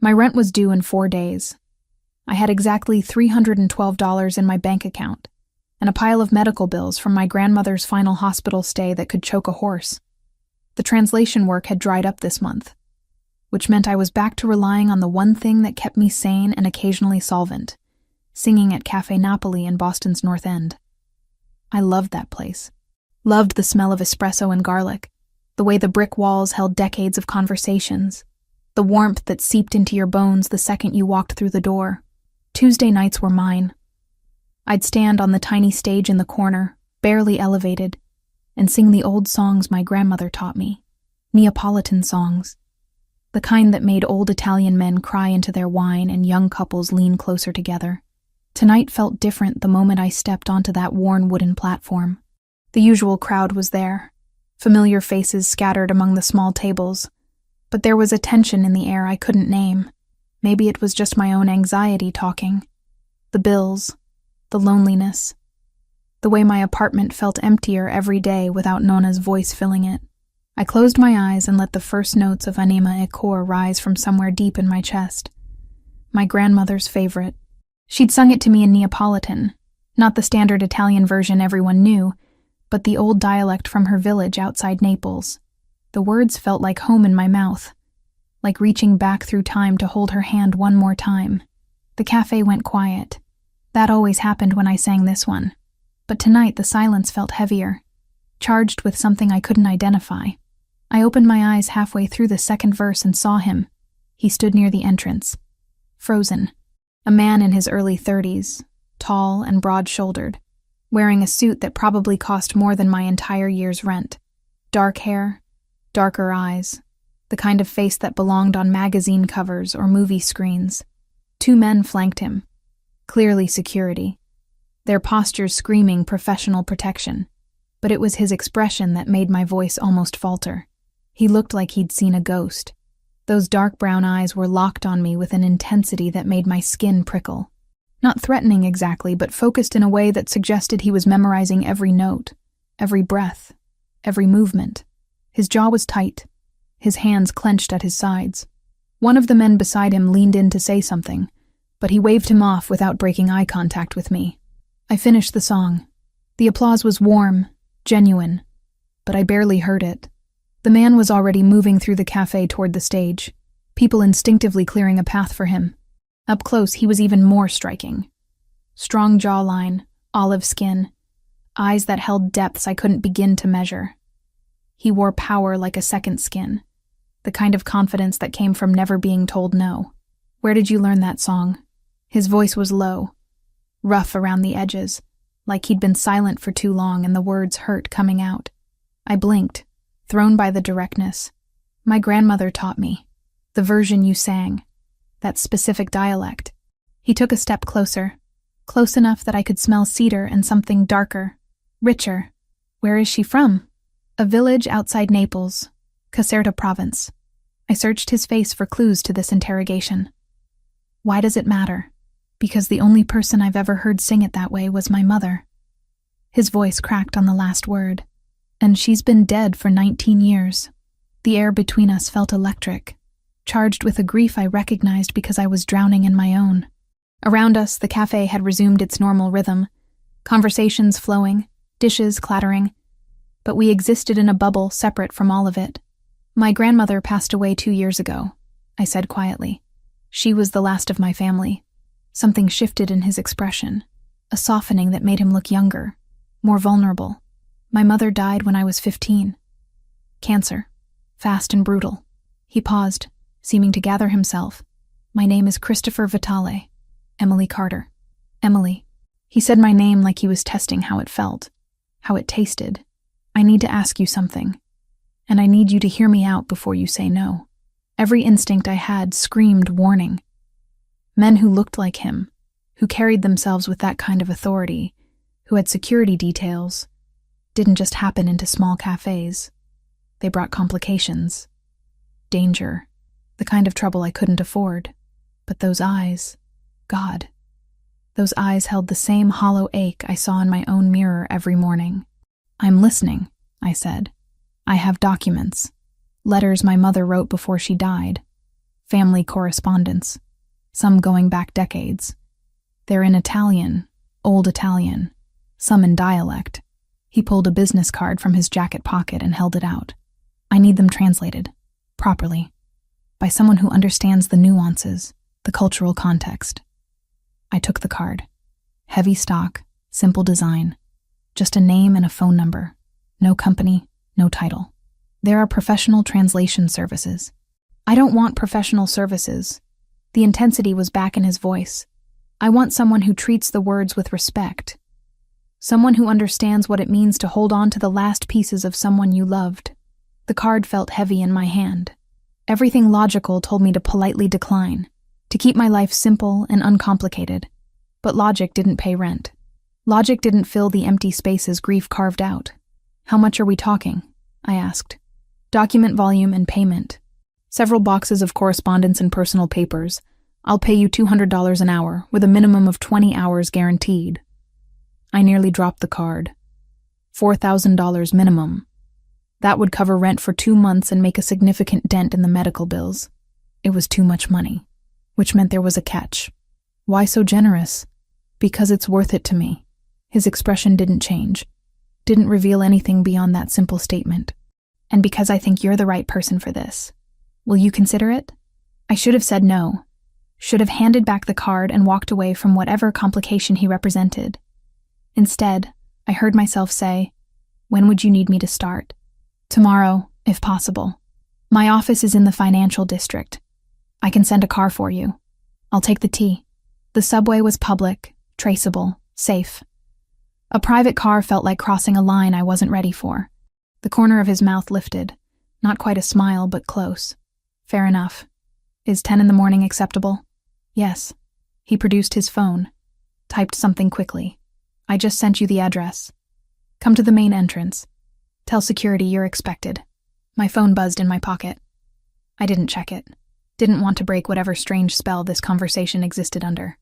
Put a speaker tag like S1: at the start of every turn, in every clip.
S1: My rent was due in 4 days. I had exactly $312 in my bank account, and a pile of medical bills from my grandmother's final hospital stay that could choke a horse. The translation work had dried up this month, which meant I was back to relying on the one thing that kept me sane and occasionally solvent, singing at Café Napoli in Boston's North End. I loved that place. Loved the smell of espresso and garlic, the way the brick walls held decades of conversations, the warmth that seeped into your bones the second you walked through the door. Tuesday nights were mine. I'd stand on the tiny stage in the corner, barely elevated, and sing the old songs my grandmother taught me, Neapolitan songs, the kind that made old Italian men cry into their wine and young couples lean closer together. Tonight felt different the moment I stepped onto that worn wooden platform. The usual crowd was there, familiar faces scattered among the small tables, but there was a tension in the air I couldn't name. Maybe it was just my own anxiety talking. The bills, the loneliness, the way my apartment felt emptier every day without Nona's voice filling it. I closed my eyes and let the first notes of Anima e Cor rise from somewhere deep in my chest. My grandmother's favorite. She'd sung it to me in Neapolitan, not the standard Italian version everyone knew, but the old dialect from her village outside Naples. The words felt like home in my mouth, like reaching back through time to hold her hand one more time. The cafe went quiet. That always happened when I sang this one. But tonight the silence felt heavier, charged with something I couldn't identify. I opened my eyes halfway through the second verse and saw him. He stood near the entrance, frozen. A man in his early 30s, tall and broad-shouldered, wearing a suit that probably cost more than my entire year's rent. Dark hair, darker eyes, the kind of face that belonged on magazine covers or movie screens. 2 men flanked him, clearly security, their postures screaming professional protection. But it was his expression that made my voice almost falter. He looked like he'd seen a ghost. Those dark brown eyes were locked on me with an intensity that made my skin prickle. Not threatening exactly, but focused in a way that suggested he was memorizing every note, every breath, every movement. His jaw was tight, his hands clenched at his sides. One of the men beside him leaned in to say something, but he waved him off without breaking eye contact with me. I finished the song. The applause was warm, genuine, but I barely heard it. The man was already moving through the cafe toward the stage, people instinctively clearing a path for him. Up close, he was even more striking. Strong jawline, olive skin, eyes that held depths I couldn't begin to measure. He wore power like a second skin, the kind of confidence that came from never being told no. "Where did you learn that song?" His voice was low, rough around the edges, like he'd been silent for too long and the words hurt coming out. I blinked, thrown by the directness. "My grandmother taught me. The version you sang. That specific dialect." He took a step closer, close enough that I could smell cedar and something darker, richer. "Where is she from?" "A village outside Naples, Caserta province." I searched his face for clues to this interrogation. "Why does it matter?" "Because the only person I've ever heard sing it that way was my mother." His voice cracked on the last word. "And she's been dead for 19 years. The air between us felt electric, charged with a grief I recognized because I was drowning in my own. Around us, the cafe had resumed its normal rhythm, conversations flowing, dishes clattering, but we existed in a bubble separate from all of it. "My grandmother passed away 2 years ago," I said quietly. "She was the last of my family." Something shifted in his expression, a softening that made him look younger, more vulnerable. "My mother died when I was 15. Cancer. Fast and brutal." He paused, seeming to gather himself. "My name is Christopher Vitale. Emily Carter." "Emily." He said my name like he was testing how it felt, how it tasted. "I need to ask you something, and I need you to hear me out before you say no." Every instinct I had screamed warning. Men who looked like him, who carried themselves with that kind of authority, who had security details, didn't just happen into small cafes. They brought complications, danger, the kind of trouble I couldn't afford. But those eyes, God, those eyes held the same hollow ache I saw in my own mirror every morning. "I'm listening," I said. "I have documents, letters my mother wrote before she died. family correspondence, some going back decades. They're in Italian, old Italian, some in dialect. He pulled a business card from his jacket pocket and held it out. I need them translated, properly, by someone who understands the nuances, the cultural context. I took the card. Heavy stock, simple design, just a name and a phone number. No company, no title. There are professional translation services. I don't want professional services. The intensity was back in his voice. I want someone who treats the words with respect. Someone who understands what it means to hold on to the last pieces of someone you loved. The card felt heavy in my hand. Everything logical told me to politely decline, to keep my life simple and uncomplicated. But logic didn't pay rent. Logic didn't fill the empty spaces grief carved out. How much are we talking? I asked. Document volume and payment. Several boxes of correspondence and personal papers. I'll pay you $200 an hour, with a minimum of 20 hours guaranteed. I nearly dropped the card. $4,000 minimum. That would cover rent for 2 months and make a significant dent in the medical bills. It was too much money, which meant there was a catch. Why so generous? Because it's worth it to me. His expression didn't change, didn't reveal anything beyond that simple statement. And because I think you're the right person for this. Will you consider it? I should have said no. Should have handed back the card and walked away from whatever complication he represented. Instead, I heard myself say, "When would you need me to start?" "Tomorrow, if possible. My office is in the financial district. I can send a car for you. I'll take the T." The subway was public, traceable, safe. A private car felt like crossing a line I wasn't ready for. The corner of his mouth lifted. Not quite a smile, but close. Fair enough. Is 10 in the morning acceptable? Yes. He produced his phone. Typed something quickly. I just sent you the address. Come to the main entrance. Tell security you're expected. My phone buzzed in my pocket. I didn't check it. Didn't want to break whatever strange spell this conversation existed under.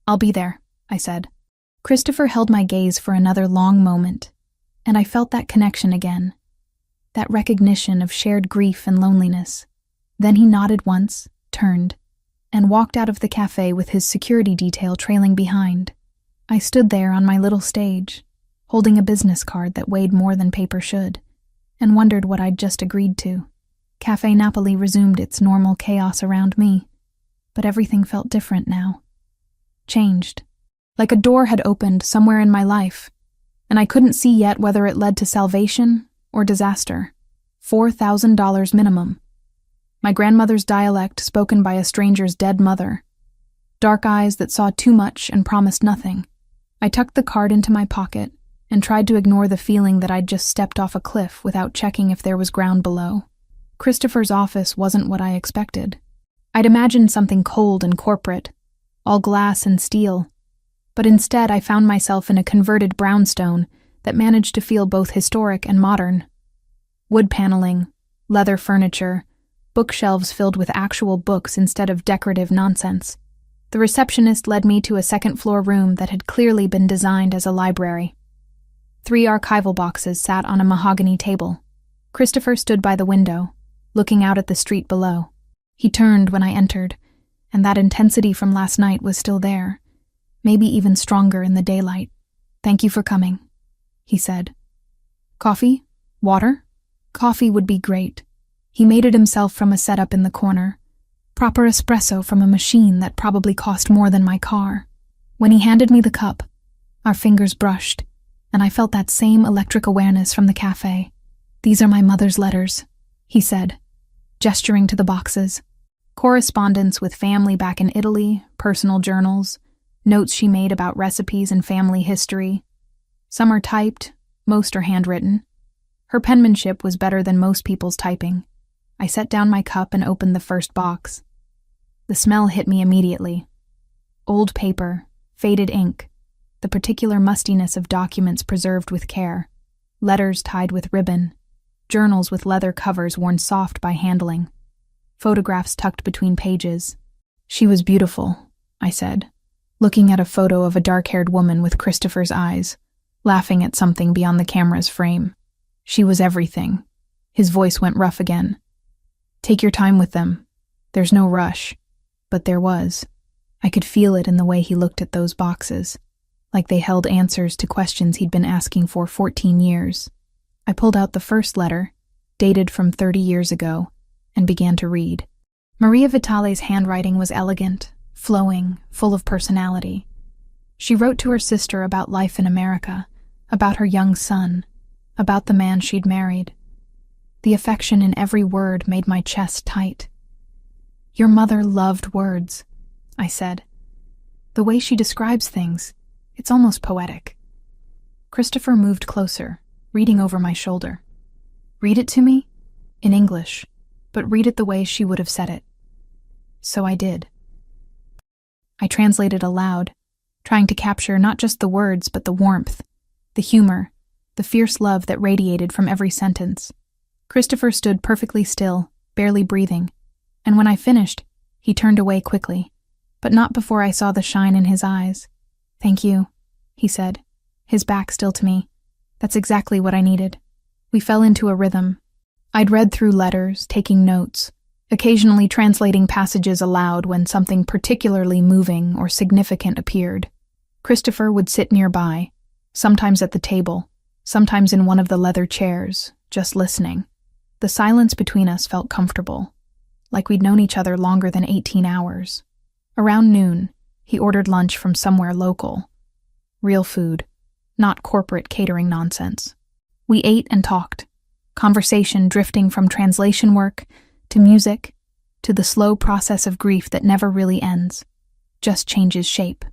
S1: I'll be there, I said. Christopher held my gaze for another long moment, and I felt that connection again. That recognition of shared grief and loneliness. Then he nodded once, turned, and walked out of the cafe with his security detail trailing behind. I stood there on my little stage, holding a business card that weighed more than paper should, and wondered what I'd just agreed to. Cafe Napoli resumed its normal chaos around me, but everything felt different now. Changed. Like a door had opened somewhere in my life, and I couldn't see yet whether it led to salvation or disaster. $4,000 minimum. My grandmother's dialect spoken by a stranger's dead mother. Dark eyes that saw too much and promised nothing. I tucked the card into my pocket and tried to ignore the feeling that I'd just stepped off a cliff without checking if there was ground below. Christopher's office wasn't what I expected. I'd imagined something cold and corporate, all glass and steel, but instead I found myself in a converted brownstone that managed to feel both historic and modern. Wood paneling, leather furniture, bookshelves filled with actual books instead of decorative nonsense. The receptionist led me to a second-floor room that had clearly been designed as a library. 3 archival boxes sat on a mahogany table. Christopher stood by the window, looking out at the street below. He turned when I entered, and that intensity from last night was still there, maybe even stronger in the daylight. "Thank you for coming," he said. "Coffee? Water?" Coffee would be great. He made it himself from a setup in the corner. Proper espresso from a machine that probably cost more than my car. When he handed me the cup, our fingers brushed, and I felt that same electric awareness from the cafe. "These are my mother's letters," he said, gesturing to the boxes. Correspondence with family back in Italy, personal journals, notes she made about recipes and family history. Some are typed, most are handwritten. Her penmanship was better than most people's typing. I set down my cup and opened the first box. The smell hit me immediately. Old paper, faded ink, the particular mustiness of documents preserved with care, letters tied with ribbon, journals with leather covers worn soft by handling, photographs tucked between pages. "She was beautiful," I said, looking at a photo of a dark-haired woman with Christopher's eyes, laughing at something beyond the camera's frame. "She was everything." His voice went rough again. "Take your time with them. There's no rush, but there was. I could feel it in the way he looked at those boxes, like they held answers to questions he'd been asking for 14 years. I pulled out the first letter, dated from 30 years ago, and began to read. Maria Vitale's handwriting was elegant, flowing, full of personality. She wrote to her sister about life in America, about her young son, about the man she'd married. The affection in every word made my chest tight. "Your mother loved words," I said. "The way she describes things, it's almost poetic." Christopher moved closer, reading over my shoulder. "Read it to me? In English, but read it the way she would have said it." So I did. I translated aloud, trying to capture not just the words but the warmth, the humor, the fierce love that radiated from every sentence. Christopher stood perfectly still, barely breathing, and when I finished, he turned away quickly, but not before I saw the shine in his eyes. "Thank you," he said, his back still to me. "That's exactly what I needed." We fell into a rhythm. I'd read through letters, taking notes, occasionally translating passages aloud when something particularly moving or significant appeared. Christopher would sit nearby, sometimes at the table, sometimes in one of the leather chairs, just listening. The silence between us felt comfortable, like we'd known each other longer than 18 hours. Around noon, he ordered lunch from somewhere local. Real food, not corporate catering nonsense. We ate and talked, conversation drifting from translation work to music to the slow process of grief that never really ends, just changes shape.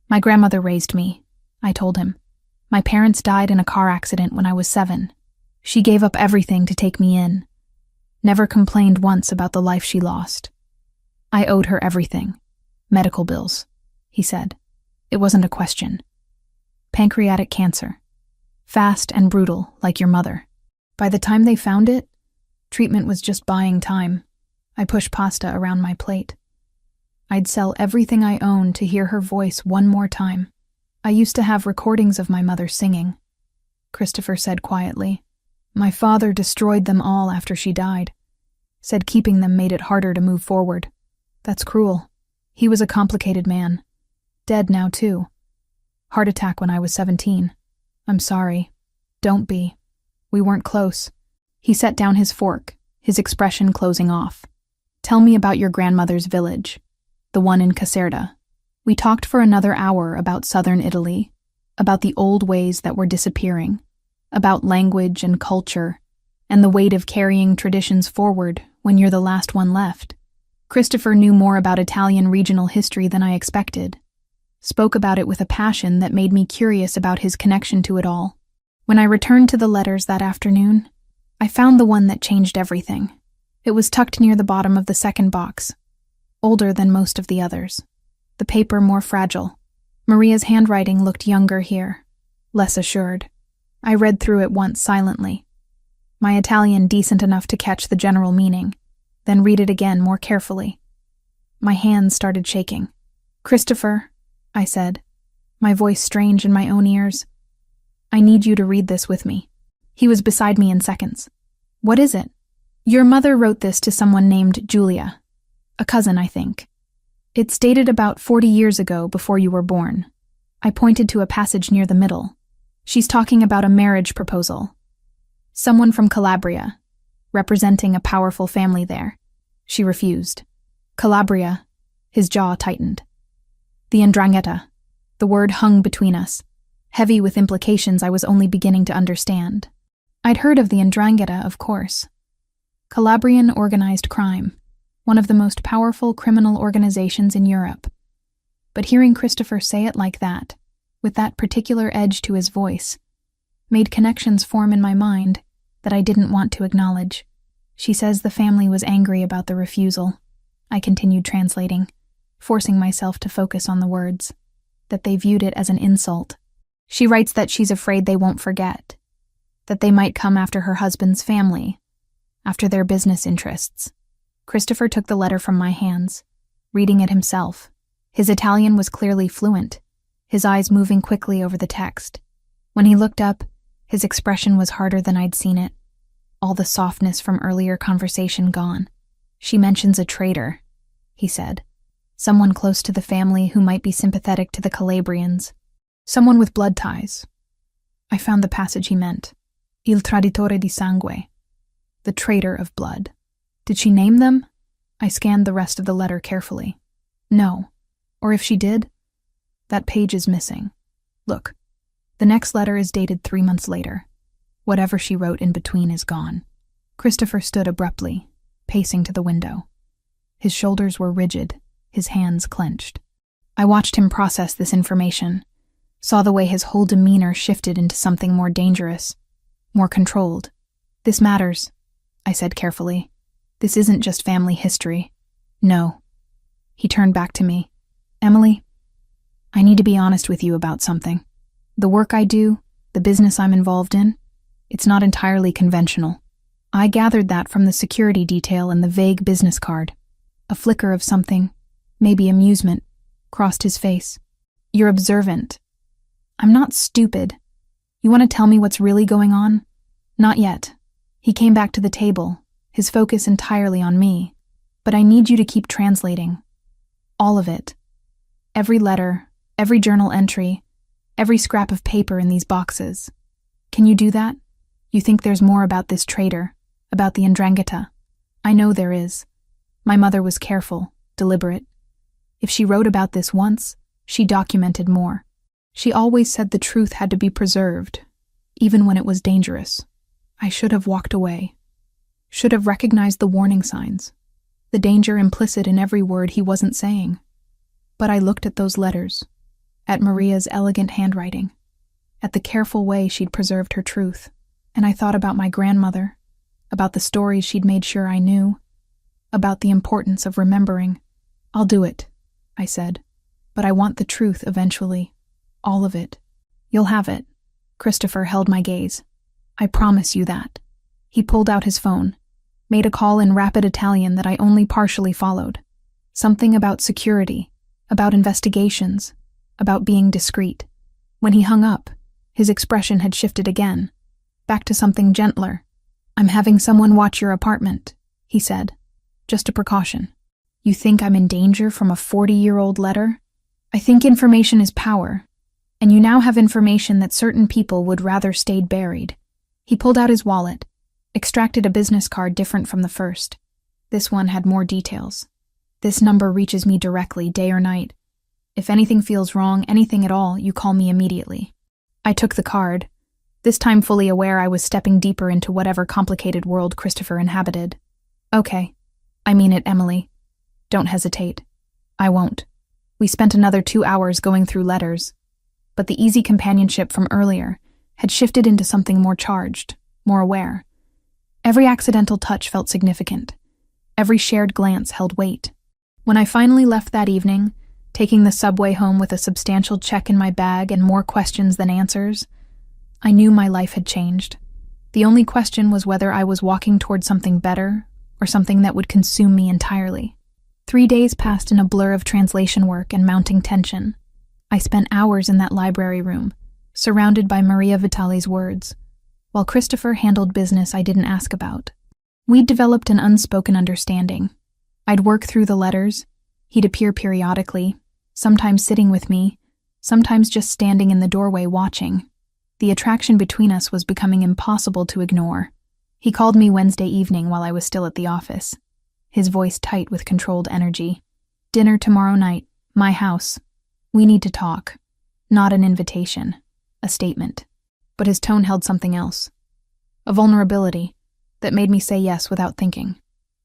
S1: "My grandmother raised me," I told him. "My parents died in a car accident when I was 7. She gave up everything to take me in. Never complained once about the life she lost. I owed her everything. Medical bills," he said. "It wasn't a question. Pancreatic cancer. Fast and brutal, like your mother. By the time they found it, treatment was just buying time." I pushed pasta around my plate. "I'd sell everything I owned to hear her voice one more time. I used to have recordings of my mother singing," Christopher said quietly. "My father destroyed them all after she died. Said keeping them made it harder to move forward. That's cruel. He was a complicated man. Dead now, too. Heart attack when I was 17. I'm sorry. Don't be. We weren't close." He set down his fork, his expression closing off. "Tell me about your grandmother's village, the one in Caserta." We talked for another hour about southern Italy, about the old ways that were disappearing, about language and culture, and the weight of carrying traditions forward when you're the last one left. Christopher knew more about Italian regional history than I expected, spoke about it with a passion that made me curious about his connection to it all. When I returned to the letters that afternoon, I found the one that changed everything. It was tucked near the bottom of the second box, older than most of the others, the paper more fragile. Maria's handwriting looked younger here, less assured. I read through it once silently, my Italian decent enough to catch the general meaning, then read it again more carefully. My hands started shaking. "Christopher," I said, my voice strange in my own ears, "I need you to read this with me." He was beside me in seconds. "What is it?" "Your mother wrote this to someone named Julia. A cousin, I think. It's dated about 40 years ago, before you were born." I pointed to a passage near the middle. "She's talking about a marriage proposal. Someone from Calabria, representing a powerful family there. She refused." "Calabria," his jaw tightened. "The 'ndrangheta." The word hung between us, heavy with implications I was only beginning to understand. I'd heard of the 'ndrangheta, of course. Calabrian organized crime, one of the most powerful criminal organizations in Europe. But hearing Christopher say it like that, with that particular edge to his voice, made connections form in my mind that I didn't want to acknowledge. "She says the family was angry about the refusal," I continued translating, forcing myself to focus on the words, "that they viewed it as an insult. She writes that she's afraid they won't forget, that they might come after her husband's family, after their business interests." Christopher took the letter from my hands, reading it himself. His Italian was clearly fluent, his eyes moving quickly over the text. When he looked up, his expression was harder than I'd seen it, all the softness from earlier conversation gone. "She mentions a traitor," he said. Someone close to the family who might be sympathetic to the Calabrians. Someone with blood ties. I found the passage he meant. Il traditore di sangue. The traitor of blood. Did she name them? I scanned the rest of the letter carefully. No. Or if she did, that page is missing. Look, the next letter is dated 3 months later. Whatever she wrote in between is gone. Christopher stood abruptly, pacing to the window. His shoulders were rigid, his hands clenched. I watched him process this information, saw the way his whole demeanor shifted into something more dangerous, more controlled. This matters, I said carefully. This isn't just family history. No. He turned back to me. Emily, I need to be honest with you about something. The work I do, the business I'm involved in, it's not entirely conventional. I gathered that from the security detail and the vague business card. A flicker of something, maybe amusement, crossed his face. You're observant. I'm not stupid. You want to tell me what's really going on? Not yet. He came back to the table, his focus entirely on me. But I need you to keep translating. All of it. Every letter, every journal entry, every scrap of paper in these boxes. Can you do that? You think there's more about this traitor, about the Ndrangheta? I know there is. My mother was careful, deliberate. If she wrote about this once, she documented more. She always said the truth had to be preserved, even when it was dangerous. I should have walked away. Should have recognized the warning signs, the danger implicit in every word he wasn't saying. But I looked at those letters, at Maria's elegant handwriting, at the careful way she'd preserved her truth, and I thought about my grandmother, about the stories she'd made sure I knew, about the importance of remembering. I'll do it, I said, but I want the truth eventually. All of it. You'll have it. Christopher held my gaze. I promise you that. He pulled out his phone, made a call in rapid Italian that I only partially followed. Something about security, about investigations, about being discreet. When he hung up, his expression had shifted again, back to something gentler. I'm having someone watch your apartment, he said. Just a precaution. You think I'm in danger from a 40-year-old letter? I think information is power, and you now have information that certain people would rather stayed buried. He pulled out his wallet, extracted a business card different from the first. This one had more details. This number reaches me directly, day or night. If anything feels wrong, anything at all, you call me immediately. I took the card, this time fully aware I was stepping deeper into whatever complicated world Christopher inhabited. Okay. I mean it, Emily. Don't hesitate. I won't. We spent another 2 hours going through letters, but the easy companionship from earlier had shifted into something more charged, more aware. Every accidental touch felt significant. Every shared glance held weight. When I finally left that evening, taking the subway home with a substantial check in my bag and more questions than answers, I knew my life had changed. The only question was whether I was walking toward something better or something that would consume me entirely. 3 days passed in a blur of translation work and mounting tension. I spent hours in that library room, surrounded by Maria Vitali's words, while Christopher handled business I didn't ask about. We'd developed an unspoken understanding. I'd work through the letters. He'd appear periodically, sometimes sitting with me, sometimes just standing in the doorway watching. The attraction between us was becoming impossible to ignore. He called me Wednesday evening while I was still at the office, his voice tight with controlled energy. Dinner tomorrow night, my house. We need to talk. Not an invitation, a statement. But his tone held something else. A vulnerability that made me say yes without thinking.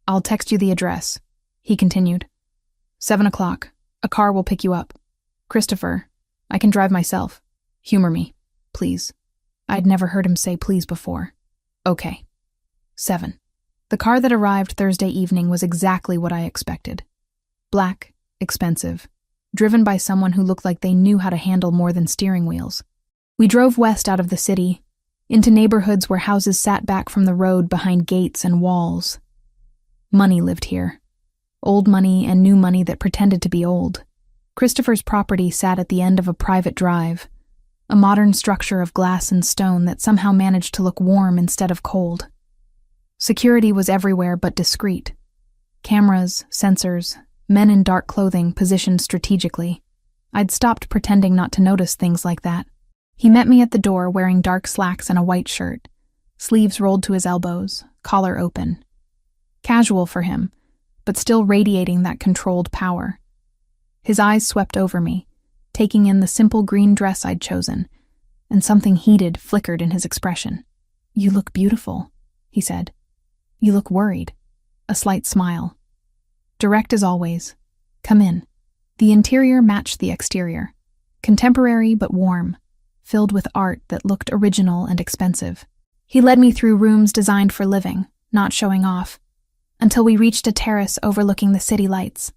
S1: I'll text you the address, he continued. 7 o'clock. A car will pick you up. Christopher, I can drive myself. Humor me, please. I'd never heard him say please before. Okay. 7. The car that arrived Thursday evening was exactly what I expected. Black, expensive, driven by someone who looked like they knew how to handle more than steering wheels. We drove west out of the city, into neighborhoods where houses sat back from the road behind gates and walls. Money lived here. Old money and new money that pretended to be old. Christopher's property sat at the end of a private drive, a modern structure of glass and stone that somehow managed to look warm instead of cold. Security was everywhere but discreet. Cameras, sensors, Men in dark clothing positioned strategically. I'd stopped pretending not to notice things like that. He met me at the door wearing dark slacks and a white shirt, sleeves rolled to his elbows, collar open. Casual for him, but still radiating that controlled power. His eyes swept over me, taking in the simple green dress I'd chosen, and something heated flickered in his expression. "You look beautiful," he said. "You look worried." A slight smile. Direct as always. "Come in." The interior matched the exterior. Contemporary but warm, filled with art that looked original and expensive. He led me through rooms designed for living, not showing off, until we reached a terrace overlooking the city lights.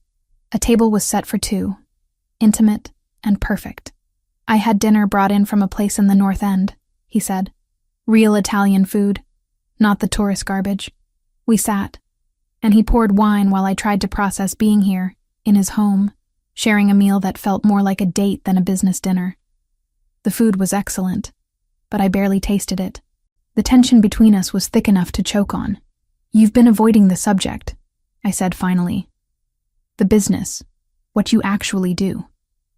S1: A table was set for two, intimate and perfect. "I had dinner brought in from a place in the North End," he said. "Real Italian food, not the tourist garbage." We sat, and he poured wine while I tried to process being here, in his home, sharing a meal that felt more like a date than a business dinner. The food was excellent, but I barely tasted it. The tension between us was thick enough to choke on. "You've been avoiding the subject," I said finally. "The business, what you actually do."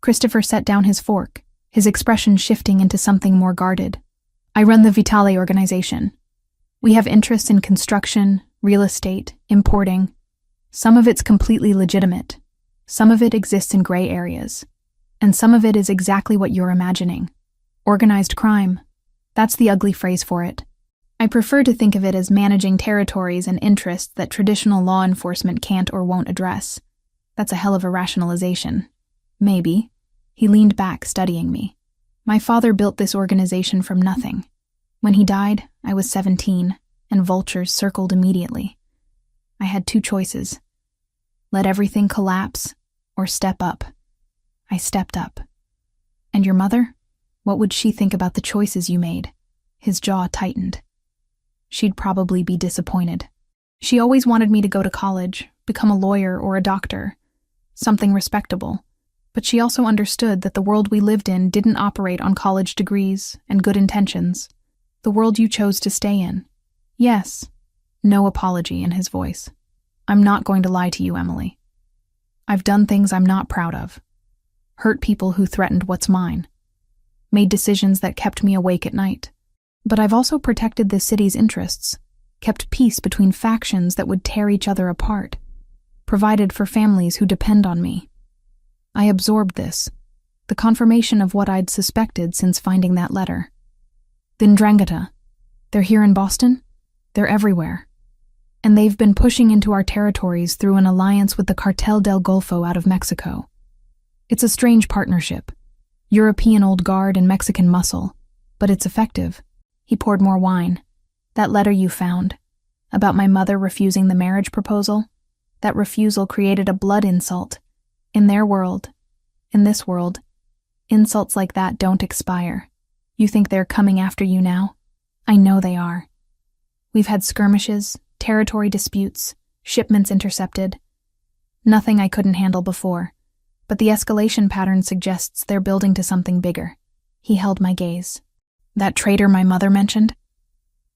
S1: Christopher set down his fork, his expression shifting into something more guarded. "I run the Vitale organization. We have interests in construction, real estate, importing. Some of it's completely legitimate. Some of it exists in gray areas. And some of it is exactly what you're imagining. Organized crime. That's the ugly phrase for it. I prefer to think of it as managing territories and interests that traditional law enforcement can't or won't address. That's a hell of a rationalization. Maybe." He leaned back, studying me. "My father built this organization from nothing. When he died, I was 17, and vultures circled immediately. I had two choices. Let everything collapse, or step up. I stepped up. And your mother? What would she think about the choices you made?" His jaw tightened. "She'd probably be disappointed. She always wanted me to go to college, become a lawyer or a doctor, something respectable. But she also understood that the world we lived in didn't operate on college degrees and good intentions. The world you chose to stay in. Yes." No apology in his voice. "I'm not going to lie to you, Emily. I've done things I'm not proud of. Hurt people who threatened what's mine. Made decisions that kept me awake at night. But I've also protected this city's interests, kept peace between factions that would tear each other apart, provided for families who depend on me. I absorbed this, the confirmation of what I'd suspected since finding that letter. The Ndrangheta, they're here in Boston? They're everywhere. And they've been pushing into our territories through an alliance with the Cartel del Golfo out of Mexico. It's a strange partnership. European old guard and Mexican muscle, but it's effective." He poured more wine. "That letter you found, about my mother refusing the marriage proposal, that refusal created a blood insult. In their world, in this world, insults like that don't expire. You think they're coming after you now? I know they are. We've had skirmishes, territory disputes, shipments intercepted. Nothing I couldn't handle before, but the escalation pattern suggests they're building to something bigger." He held my gaze. "That traitor my mother mentioned?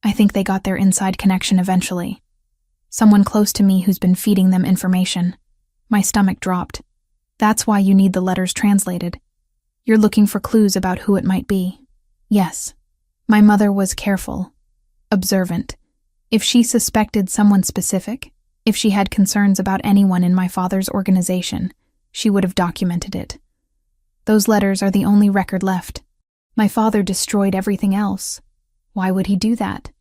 S1: I think they got their inside connection eventually. Someone close to me who's been feeding them information." My stomach dropped. "That's why you need the letters translated. You're looking for clues about who it might be." "Yes." My mother was careful, observant. If she suspected someone specific, if she had concerns about anyone in my father's organization, she would have documented it. Those letters are the only record left. My father destroyed everything else. Why would he do that?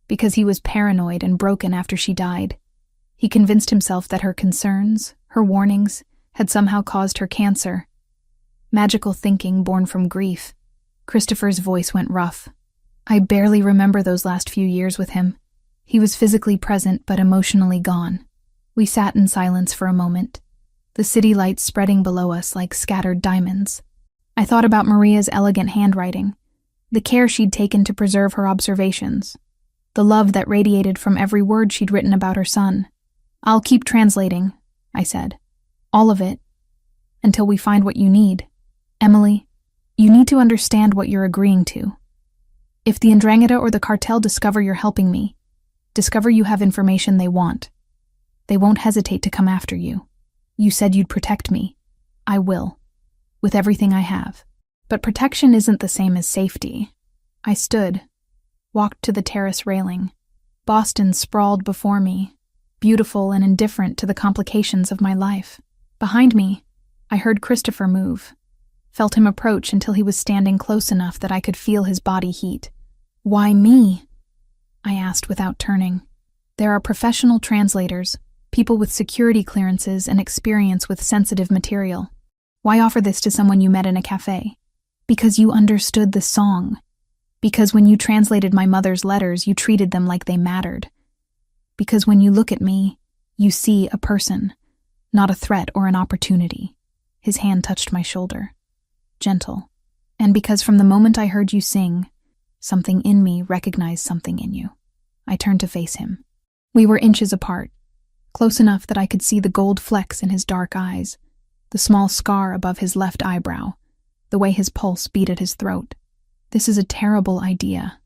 S1: Because he was paranoid and broken after she died. He convinced himself that her concerns, her warnings, had somehow caused her cancer. Magical thinking born from grief. Christopher's voice went rough. "I barely remember those last few years with him. He was physically present but emotionally gone." We sat in silence for a moment, the city lights spreading below us like scattered diamonds. I thought about Maria's elegant handwriting, the care she'd taken to preserve her observations, the love that radiated from every word she'd written about her son. "I'll keep translating," I said. "All of it, until we find what you need. Emily, you need to understand what you're agreeing to. If the Ndrangheta or the cartel discover you're helping me, discover you have information they want, they won't hesitate to come after you. You said you'd protect me. I will, with everything I have. But protection isn't the same as safety. I stood, walked to the terrace railing. Boston sprawled before me, beautiful and indifferent to the complications of my life. Behind me, I heard Christopher move, felt him approach until he was standing close enough that I could feel his body heat. Why me? I asked without turning. There are professional translators, people with security clearances and experience with sensitive material. Why offer this to someone you met in a cafe? Because you understood the song. Because when you translated my mother's letters, you treated them like they mattered. Because when you look at me, you see a person, not a threat or an opportunity. His hand touched my shoulder. Gentle. And because from the moment I heard you sing, something in me recognized something in you. I turned to face him. We were inches apart, close enough that I could see the gold flecks in his dark eyes, the small scar above his left eyebrow, the way his pulse beat at his throat. This is a terrible idea,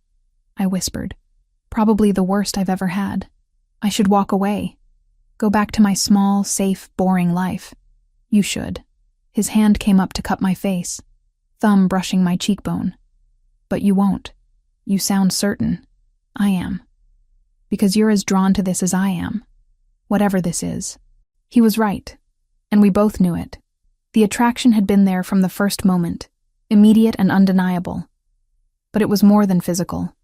S1: I whispered. Probably the worst I've ever had. I should walk away. Go back to my small, safe, boring life. You should. His hand came up to cup my face, thumb brushing my cheekbone. But you won't. You sound certain. I am. Because you're as drawn to this as I am. Whatever this is. He was right, and we both knew it. The attraction had been there from the first moment, immediate and undeniable. But it was more than physical.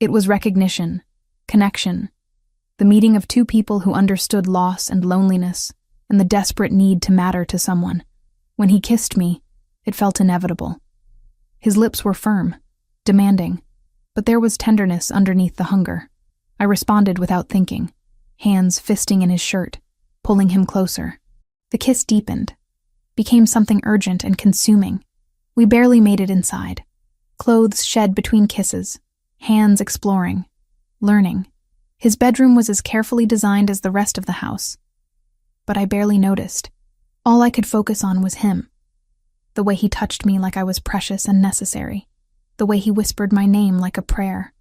S1: It was recognition, connection, the meeting of two people who understood loss and loneliness and the desperate need to matter to someone. When he kissed me, it felt inevitable. His lips were firm, demanding, but there was tenderness underneath the hunger. I responded without thinking, hands fisting in his shirt, pulling him closer. The kiss deepened, became something urgent and consuming. We barely made it inside. Clothes shed between kisses, hands exploring, learning. His bedroom was as carefully designed as the rest of the house. But I barely noticed. All I could focus on was him. The way he touched me like I was precious and necessary. The way he whispered my name like a prayer.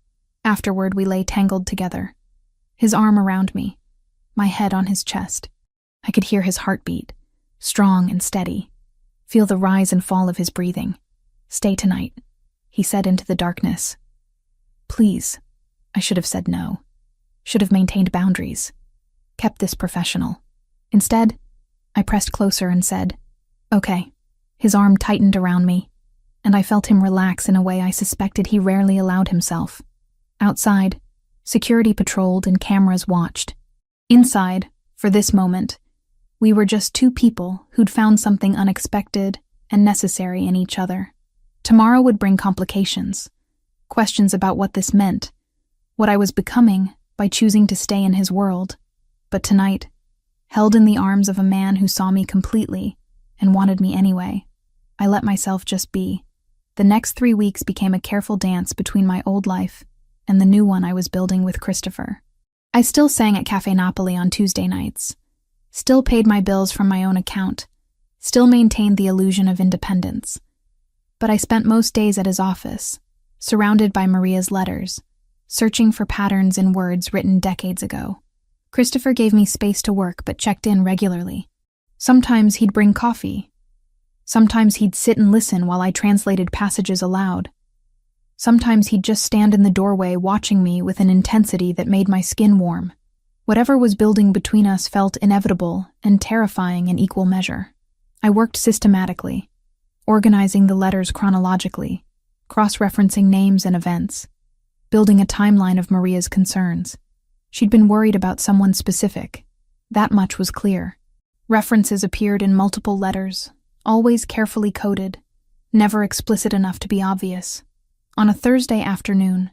S1: Afterward, we lay tangled together. His arm around me, my head on his chest. I could hear his heartbeat, strong and steady. Feel the rise and fall of his breathing. Stay tonight, he said into the darkness. Please. I should have said no. Should have maintained boundaries. Kept this professional. Instead, I pressed closer and said, okay. His arm tightened around me, and I felt him relax in a way I suspected he rarely allowed himself. Outside, security patrolled and cameras watched. Inside, for this moment, we were just two people who'd found something unexpected and necessary in each other. Tomorrow would bring complications, questions about what this meant, what I was becoming by choosing to stay in his world. But tonight, held in the arms of a man who saw me completely and wanted me anyway, I let myself just be. The next 3 weeks became a careful dance between my old life and the new one I was building with Christopher. I still sang at Cafe Napoli on Tuesday nights, still paid my bills from my own account, still maintained the illusion of independence. But I spent most days at his office, surrounded by Maria's letters, searching for patterns in words written decades ago. Christopher gave me space to work but checked in regularly. Sometimes he'd bring coffee. Sometimes he'd sit and listen while I translated passages aloud. Sometimes he'd just stand in the doorway watching me with an intensity that made my skin warm. Whatever was building between us felt inevitable and terrifying in equal measure. I worked systematically, organizing the letters chronologically, cross-referencing names and events, building a timeline of Maria's concerns. She'd been worried about someone specific. That much was clear. References appeared in multiple letters, always carefully coded, never explicit enough to be obvious. On a Thursday afternoon,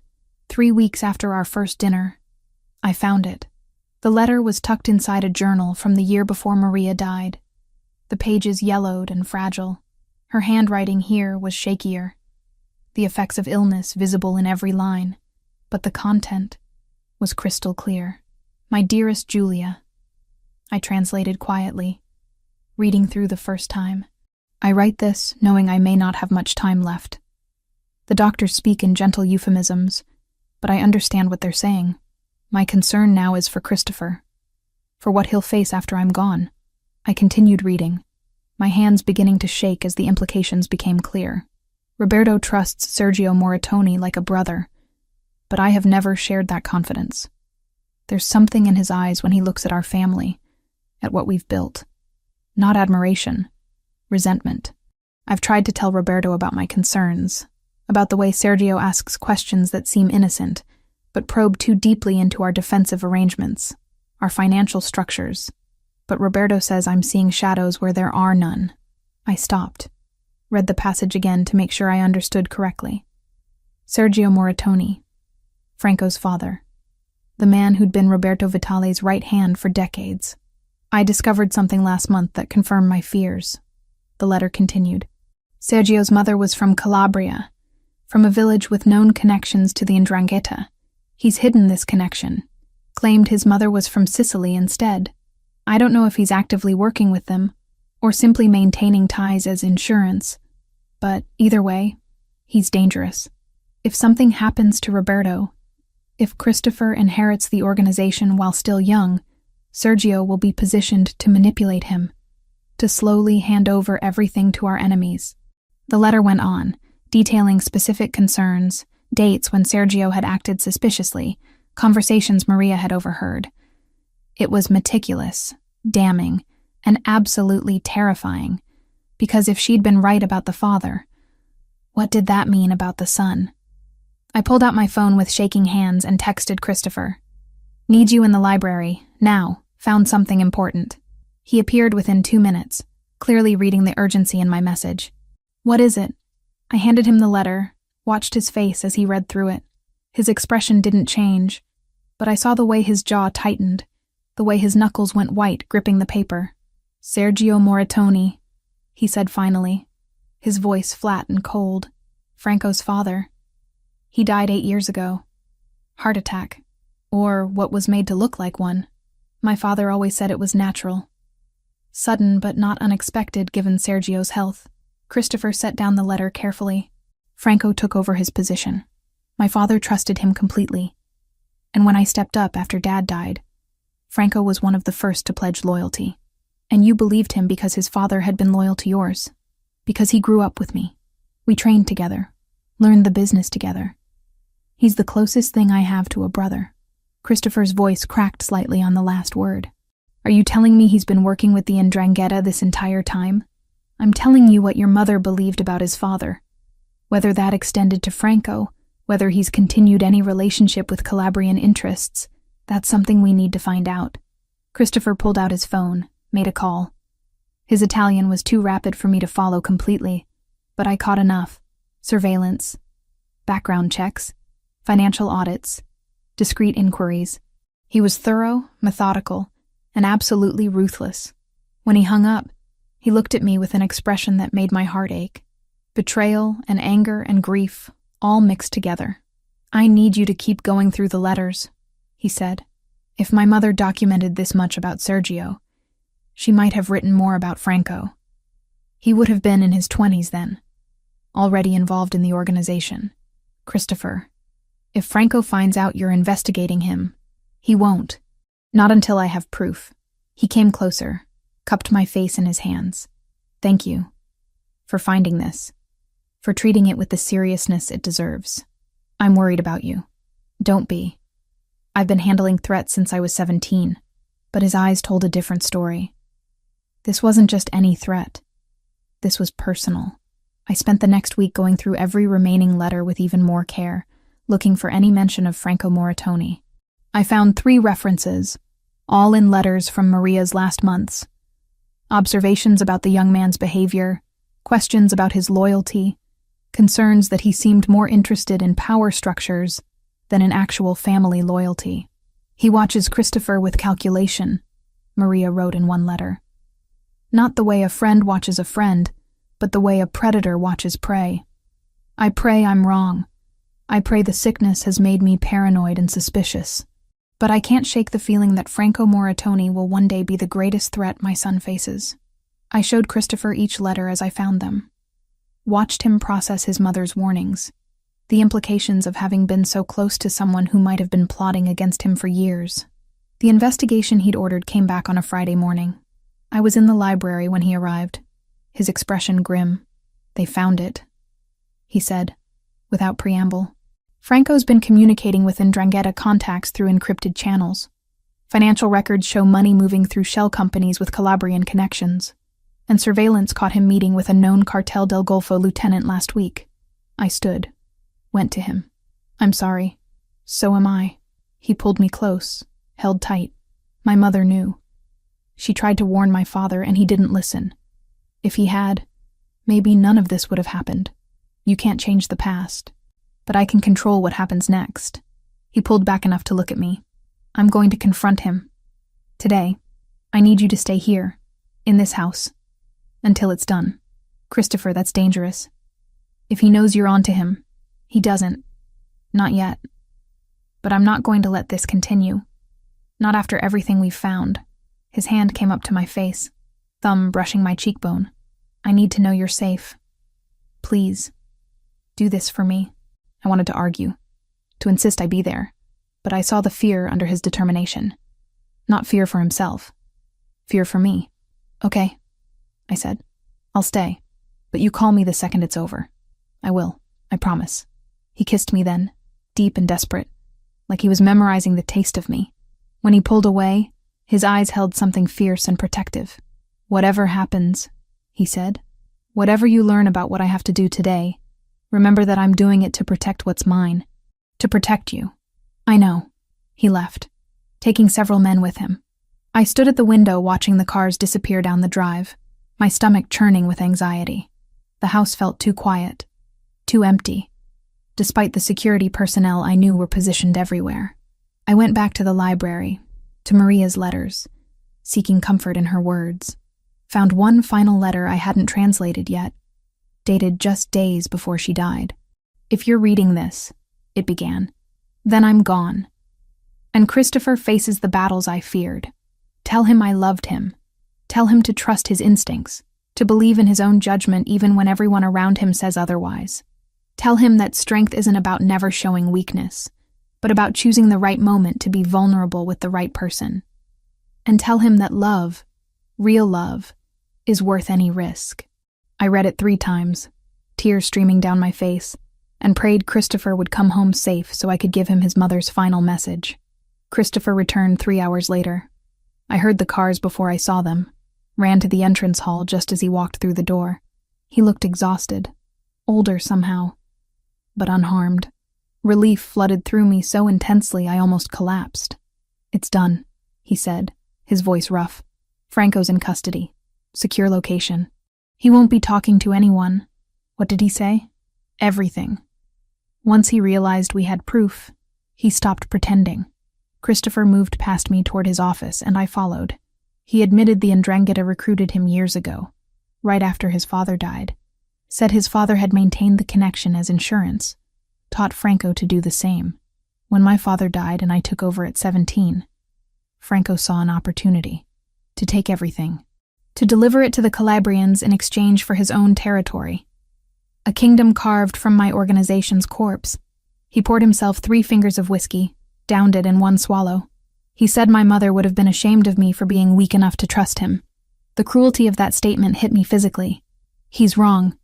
S1: 3 weeks after our first dinner, I found it. The letter was tucked inside a journal from the year before Maria died. The pages yellowed and fragile. Her handwriting here was shakier, the effects of illness visible in every line, but the content was crystal clear. My dearest Julia, I translated quietly, reading through the first time. I write this knowing I may not have much time left. The doctors speak in gentle euphemisms, but I understand what they're saying. My concern now is for Christopher, for what he'll face after I'm gone. I continued reading, my hands beginning to shake as the implications became clear. Roberto trusts Sergio Moratoni like a brother, but I have never shared that confidence. There's something in his eyes when he looks at our family, at what we've built. Not admiration, resentment. I've tried to tell Roberto about my concerns, about the way Sergio asks questions that seem innocent, but probe too deeply into our defensive arrangements, our financial structures. But Roberto says I'm seeing shadows where there are none. I stopped, read the passage again to make sure I understood correctly. Sergio Moratoni, Franco's father, the man who'd been Roberto Vitale's right hand for decades. I discovered something last month that confirmed my fears. The letter continued. Sergio's mother was from Calabria, from a village with known connections to the 'Ndrangheta. He's hidden this connection, claimed his mother was from Sicily instead. I don't know if he's actively working with them, or simply maintaining ties as insurance, but either way, he's dangerous. If something happens to Roberto, if Christopher inherits the organization while still young, Sergio will be positioned to manipulate him, to slowly hand over everything to our enemies. The letter went on, detailing specific concerns, dates when Sergio had acted suspiciously, conversations Maria had overheard. It was meticulous, damning, and absolutely terrifying, because if she'd been right about the father, what did that mean about the son? I pulled out my phone with shaking hands and texted Christopher. Need you in the library, now, found something important. He appeared within 2 minutes, clearly reading the urgency in my message. What is it? I handed him the letter, watched his face as he read through it. His expression didn't change, but I saw the way his jaw tightened, the way his knuckles went white gripping the paper. Sergio Moratoni, he said finally, his voice flat and cold. Franco's father. He died 8 years ago. Heart attack. Or what was made to look like one. My father always said it was natural. Sudden but not unexpected given Sergio's health. Christopher set down the letter carefully. Franco took over his position. My father trusted him completely. And when I stepped up after Dad died, Franco was one of the first to pledge loyalty. And you believed him because his father had been loyal to yours. Because he grew up with me. We trained together, learned the business together. He's the closest thing I have to a brother. Christopher's voice cracked slightly on the last word. Are you telling me he's been working with the 'Ndrangheta this entire time? I'm telling you what your mother believed about his father. Whether that extended to Franco, whether he's continued any relationship with Calabrian interests, that's something we need to find out. Christopher pulled out his phone, made a call. His Italian was too rapid for me to follow completely, but I caught enough. Surveillance, background checks, financial audits, discreet inquiries. He was thorough, methodical, and absolutely ruthless. When he hung up, he looked at me with an expression that made my heart ache. Betrayal and anger and grief, all mixed together. I need you to keep going through the letters, he said. If my mother documented this much about Sergio, she might have written more about Franco. He would have been in his 20s then, already involved in the organization. Christopher, if Franco finds out you're investigating him, he won't. Not until I have proof. He came closer, cupped my face in his hands. Thank you for finding this, for treating it with the seriousness it deserves. I'm worried about you. Don't be. I've been handling threats since I was 17, but his eyes told a different story. This wasn't just any threat. This was personal. I spent the next week going through every remaining letter with even more care, looking for any mention of Franco Moratoni. I found 3 references, all in letters from Maria's last months. Observations about the young man's behavior, questions about his loyalty, concerns that he seemed more interested in power structures than in actual family loyalty. He watches Christopher with calculation, Maria wrote in one letter. Not the way a friend watches a friend, but the way a predator watches prey. I pray I'm wrong. I pray the sickness has made me paranoid and suspicious. But I can't shake the feeling that Franco Moratoni will one day be the greatest threat my son faces. I showed Christopher each letter as I found them. Watched him process his mother's warnings, the implications of having been so close to someone who might have been plotting against him for years. The investigation he'd ordered came back on a Friday morning. I was in the library when he arrived, his expression grim. "They found it," he said, without preamble. "Franco's been communicating with Ndrangheta contacts through encrypted channels. Financial records show money moving through shell companies with Calabrian connections, and surveillance caught him meeting with a known Cartel del Golfo lieutenant last week." I stood, went to him. "I'm sorry. So am I." He pulled me close, held tight. My mother knew. She tried to warn my father, and he didn't listen. If he had, maybe none of this would have happened. You can't change the past, but I can control what happens next. He pulled back enough to look at me. "I'm going to confront him. Today, I need you to stay here, in this house, until it's done. Christopher, that's dangerous. If he knows you're onto him, he doesn't. Not yet. But I'm not going to let this continue. Not after everything we've found." His hand came up to my face, thumb brushing my cheekbone. "I need to know you're safe. Please, do this for me." I wanted to argue, to insist I be there, but I saw the fear under his determination. Not fear for himself, fear for me. "Okay," I said. "I'll stay, but you call me the second it's over." "I will, I promise." He kissed me then, deep and desperate, like he was memorizing the taste of me. When he pulled away, his eyes held something fierce and protective. "Whatever happens," he said, "whatever you learn about what I have to do today, remember that I'm doing it to protect what's mine. To protect you." "I know." He left, taking several men with him. I stood at the window watching the cars disappear down the drive, my stomach churning with anxiety. The house felt too quiet, too empty, despite the security personnel I knew were positioned everywhere. I went back to the library, to Maria's letters, seeking comfort in her words. Found one final letter I hadn't translated yet, dated just days before she died. "If you're reading this," it began, "then I'm gone. And Christopher faces the battles I feared. Tell him I loved him. Tell him to trust his instincts, to believe in his own judgment even when everyone around him says otherwise. Tell him that strength isn't about never showing weakness, but about choosing the right moment to be vulnerable with the right person. And tell him that love, real love, is worth any risk." I read it 3 times, tears streaming down my face, and prayed Christopher would come home safe so I could give him his mother's final message. Christopher returned 3 hours later. I heard the cars before I saw them, ran to the entrance hall just as he walked through the door. He looked exhausted, older somehow, but unharmed. Relief flooded through me so intensely I almost collapsed. "It's done," he said, his voice rough. "Franco's in custody. Secure location. He won't be talking to anyone." What did he say? Everything. Once he realized we had proof, he stopped pretending. Christopher moved past me toward his office, and I followed. He admitted the Ndrangheta recruited him years ago, right after his father died. Said his father had maintained the connection as insurance, taught Franco to do the same. When my father died and I took over at 17, Franco saw an opportunity to take everything, to deliver it to the Calabrians in exchange for his own territory. A kingdom carved from my organization's corpse. He poured himself 3 fingers of whiskey, downed it in one swallow. He said my mother would have been ashamed of me for being weak enough to trust him. The cruelty of that statement hit me physically. He's wrong.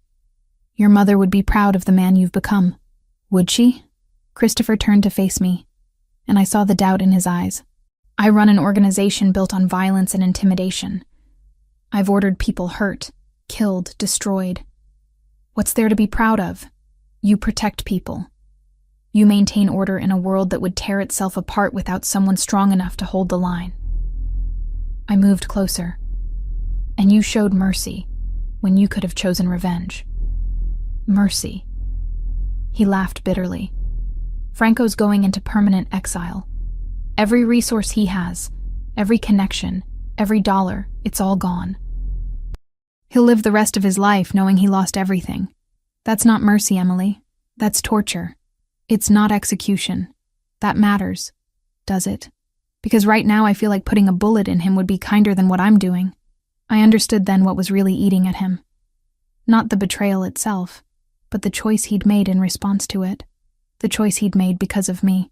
S1: Your mother would be proud of the man you've become. Would she? Christopher turned to face me, and I saw the doubt in his eyes. I run an organization built on violence and intimidation. I've ordered people hurt, killed, destroyed. What's there to be proud of? You protect people. You maintain order in a world that would tear itself apart without someone strong enough to hold the line. I moved closer, and you showed mercy when you could have chosen revenge. Mercy. He laughed bitterly. Franco's going into permanent exile. Every resource he has, every connection, every dollar, it's all gone. He'll live the rest of his life knowing he lost everything. That's not mercy, Emily. That's torture. It's not execution. That matters, does it? Because right now I feel like putting a bullet in him would be kinder than what I'm doing. I understood then what was really eating at him. Not the betrayal itself, but the choice he'd made in response to it. The choice he'd made because of me.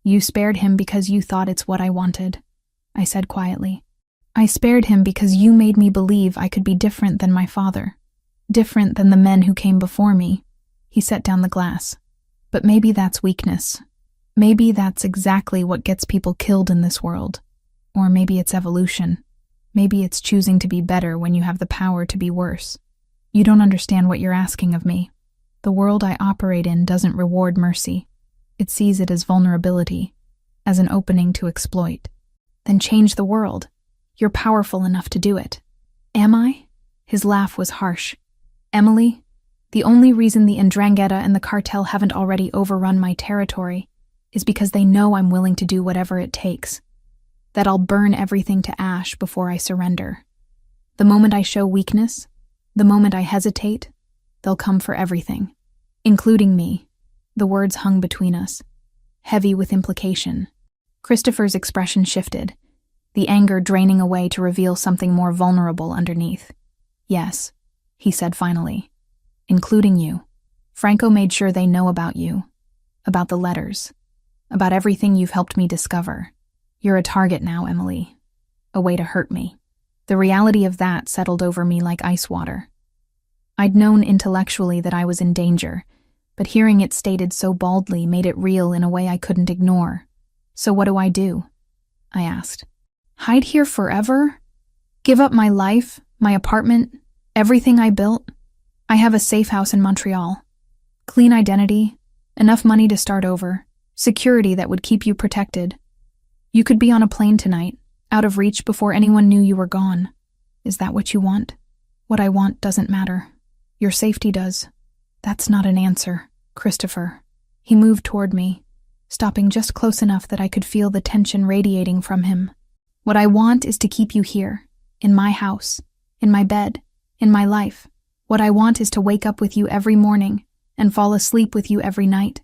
S1: You spared him because you thought it's what I wanted, I said quietly. I spared him because you made me believe I could be different than my father, different than the men who came before me. He set down the glass. But maybe that's weakness. Maybe that's exactly what gets people killed in this world. Or maybe it's evolution. Maybe it's choosing to be better when you have the power to be worse. You don't understand what you're asking of me. The world I operate in doesn't reward mercy. It sees it as vulnerability, as an opening to exploit. Then change the world. You're powerful enough to do it. Am I? His laugh was harsh. Emily, the only reason the Ndrangheta and the cartel haven't already overrun my territory is because they know I'm willing to do whatever it takes. That I'll burn everything to ash before I surrender. The moment I show weakness, the moment I hesitate, they'll come for everything, including me. The words hung between us, heavy with implication. Christopher's expression shifted, the anger draining away to reveal something more vulnerable underneath. Yes, he said finally, including you. Franco made sure they know about you, about the letters, about everything you've helped me discover. You're a target now, Emily. A way to hurt me. The reality of that settled over me like ice water. I'd known intellectually that I was in danger, but hearing it stated so baldly made it real in a way I couldn't ignore. So what do? I asked. Hide here forever? Give up my life, my apartment, everything I built? I have a safe house in Montreal. Clean identity, enough money to start over, security that would keep you protected. You could be on a plane tonight, out of reach before anyone knew you were gone. Is that what you want? What I want doesn't matter. Your safety does. That's not an answer, Christopher. He moved toward me, stopping just close enough that I could feel the tension radiating from him. What I want is to keep you here, in my house, in my bed, in my life. What I want is to wake up with you every morning and fall asleep with you every night.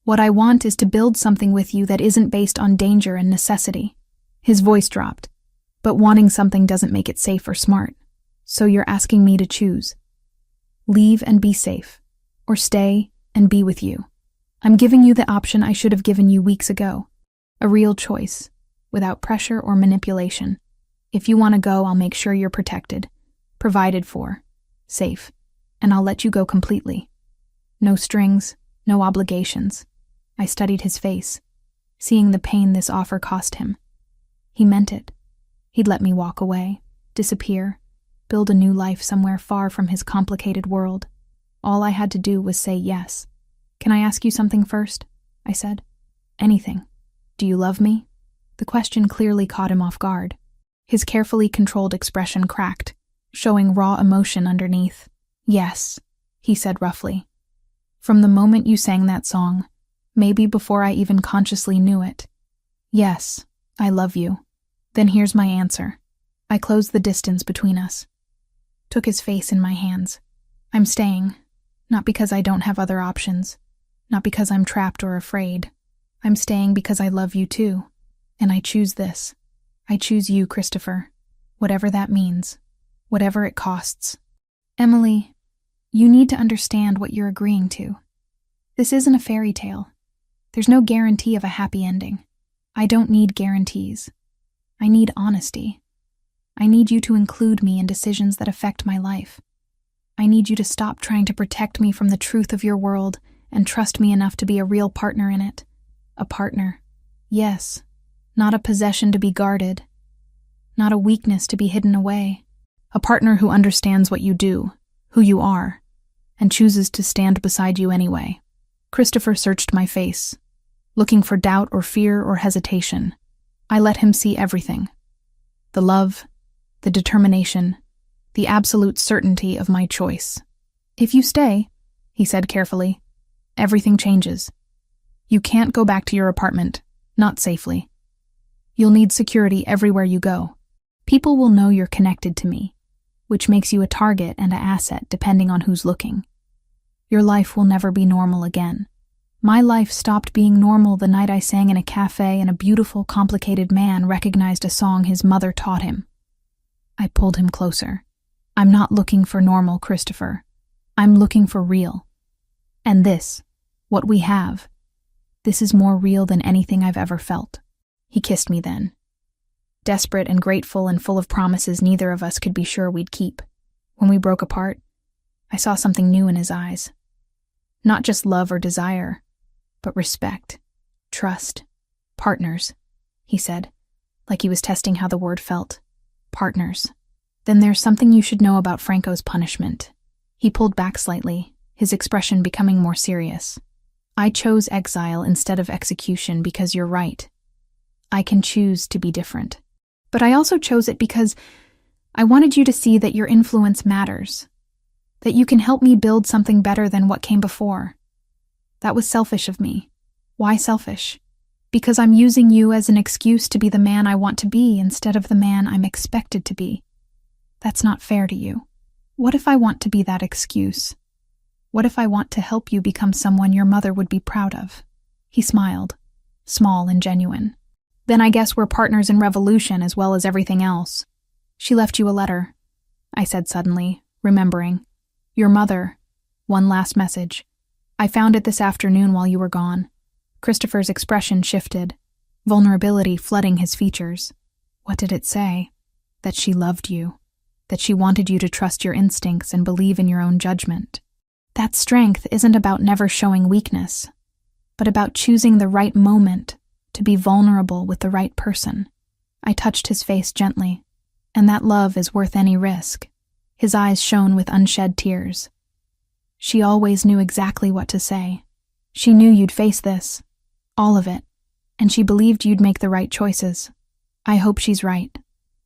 S1: What I want is to build something with you that isn't based on danger and necessity. His voice dropped. But wanting something doesn't make it safe or smart. So you're asking me to choose. Leave and be safe, or stay and be with you. I'm giving you the option I should have given you weeks ago. A real choice, without pressure or manipulation. If you want to go, I'll make sure you're protected, provided for, safe, and I'll let you go completely. No strings, no obligations. I studied his face, seeing the pain this offer cost him. He meant it. He'd let me walk away, disappear, build a new life somewhere far from his complicated world. All I had to do was say yes. Can I ask you something first? I said. Anything. Do you love me? The question clearly caught him off guard. His carefully controlled expression cracked, showing raw emotion underneath. Yes, he said roughly. From the moment you sang that song, maybe before I even consciously knew it. Yes, I love you. Then here's my answer. I closed the distance between us. Took his face in my hands. I'm staying, not because I don't have other options, not because I'm trapped or afraid. I'm staying because I love you too. And I choose this. I choose you, Christopher. Whatever that means. Whatever it costs. Emily, you need to understand what you're agreeing to. This isn't a fairy tale. There's no guarantee of a happy ending. I don't need guarantees. I need honesty. I need you to include me in decisions that affect my life. I need you to stop trying to protect me from the truth of your world and trust me enough to be a real partner in it. A partner. Yes. Not a possession to be guarded. Not a weakness to be hidden away. A partner who understands what you do, who you are, and chooses to stand beside you anyway. Christopher searched my face, looking for doubt or fear or hesitation. I let him see everything. The love, the determination, the absolute certainty of my choice. If you stay, he said carefully, everything changes. You can't go back to your apartment, not safely. You'll need security everywhere you go. People will know you're connected to me, which makes you a target and an asset depending on who's looking. Your life will never be normal again. My life stopped being normal the night I sang in a cafe and a beautiful, complicated man recognized a song his mother taught him. I pulled him closer. I'm not looking for normal, Christopher. I'm looking for real. And this, what we have, this is more real than anything I've ever felt. He kissed me then. desperate and grateful and full of promises neither of us could be sure we'd keep. When we broke apart, I saw something new in his eyes. Not just love or desire, but respect, trust, partners, he said, like he was testing how the word felt. Partners. Then there's something you should know about Franco's punishment. He pulled back slightly, his expression becoming more serious. I chose exile instead of execution because you're right. I can choose to be different. But I also chose it because I wanted you to see that your influence matters, that you can help me build something better than what came before. That was selfish of me. Why selfish? Because I'm using you as an excuse to be the man I want to be instead of the man I'm expected to be. That's not fair to you. What if I want to be that excuse? What if I want to help you become someone your mother would be proud of? He smiled, small and genuine. Then I guess we're partners in revolution as well as everything else. She left you a letter, I said suddenly, remembering. Your mother. One last message. I found it this afternoon while you were gone. Christopher's expression shifted, vulnerability flooding his features. What did it say? That she loved you. That she wanted you to trust your instincts and believe in your own judgment. That strength isn't about never showing weakness, but about choosing the right moment to be vulnerable with the right person. I touched his face gently, and that love is worth any risk. His eyes shone with unshed tears. She always knew exactly what to say. She knew you'd face this, all of it, and she believed you'd make the right choices. I hope she's right.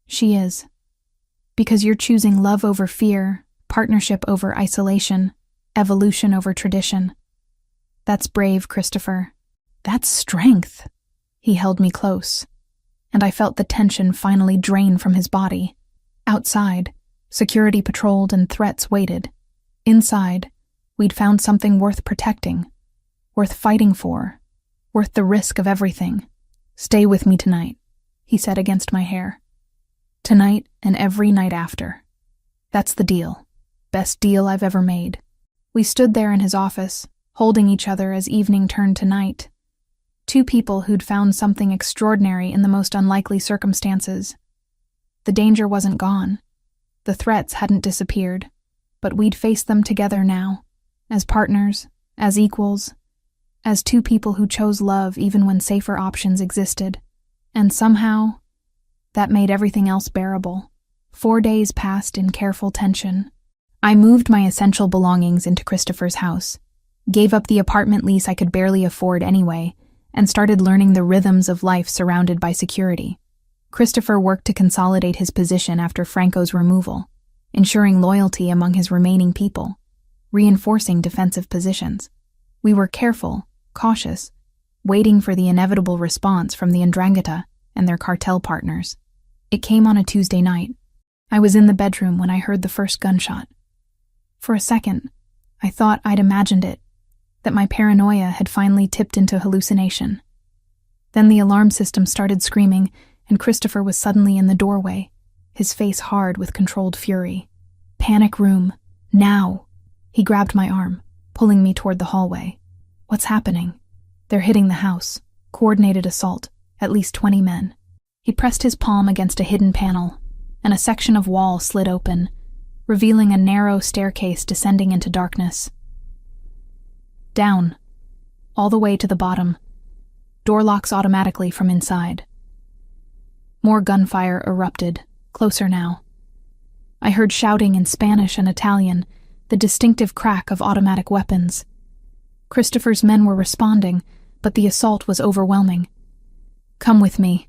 S1: She is. Because you're choosing love over fear, partnership over isolation, evolution over tradition. That's brave, Christopher. That's strength. He held me close, and I felt the tension finally drain from his body. Outside, security patrolled and threats waited. Inside, we'd found something worth protecting, worth fighting for, worth the risk of everything. Stay with me tonight, he said against my hair. Tonight and every night after. That's the deal. Best deal I've ever made. We stood there in his office, holding each other as evening turned to night. Two people who'd found something extraordinary in the most unlikely circumstances. The danger wasn't gone. The threats hadn't disappeared, but we'd face them together now, as partners, as equals, as two people who chose love even when safer options existed. And somehow, that made everything else bearable. 4 days passed in careful tension. I moved my essential belongings into Christopher's house, gave up the apartment lease I could barely afford anyway, and started learning the rhythms of life surrounded by security. Christopher worked to consolidate his position after Franco's removal, ensuring loyalty among his remaining people, reinforcing defensive positions. We were careful, cautious, waiting for the inevitable response from the Ndrangheta and their cartel partners. It came on a Tuesday night. I was in the bedroom when I heard the first gunshot. For a second, I thought I'd imagined it, that my paranoia had finally tipped into hallucination. Then the alarm system started screaming, and Christopher was suddenly in the doorway, his face hard with controlled fury. Panic room, now! He grabbed my arm, pulling me toward the hallway. What's happening? They're hitting the house. Coordinated assault, at least 20 men. He pressed his palm against a hidden panel, and a section of wall slid open, revealing a narrow staircase descending into darkness. Down, all the way to the bottom. Door locks automatically from inside. More gunfire erupted, closer now. I heard shouting in Spanish and Italian, the distinctive crack of automatic weapons. Christopher's men were responding, but the assault was overwhelming. Come with me,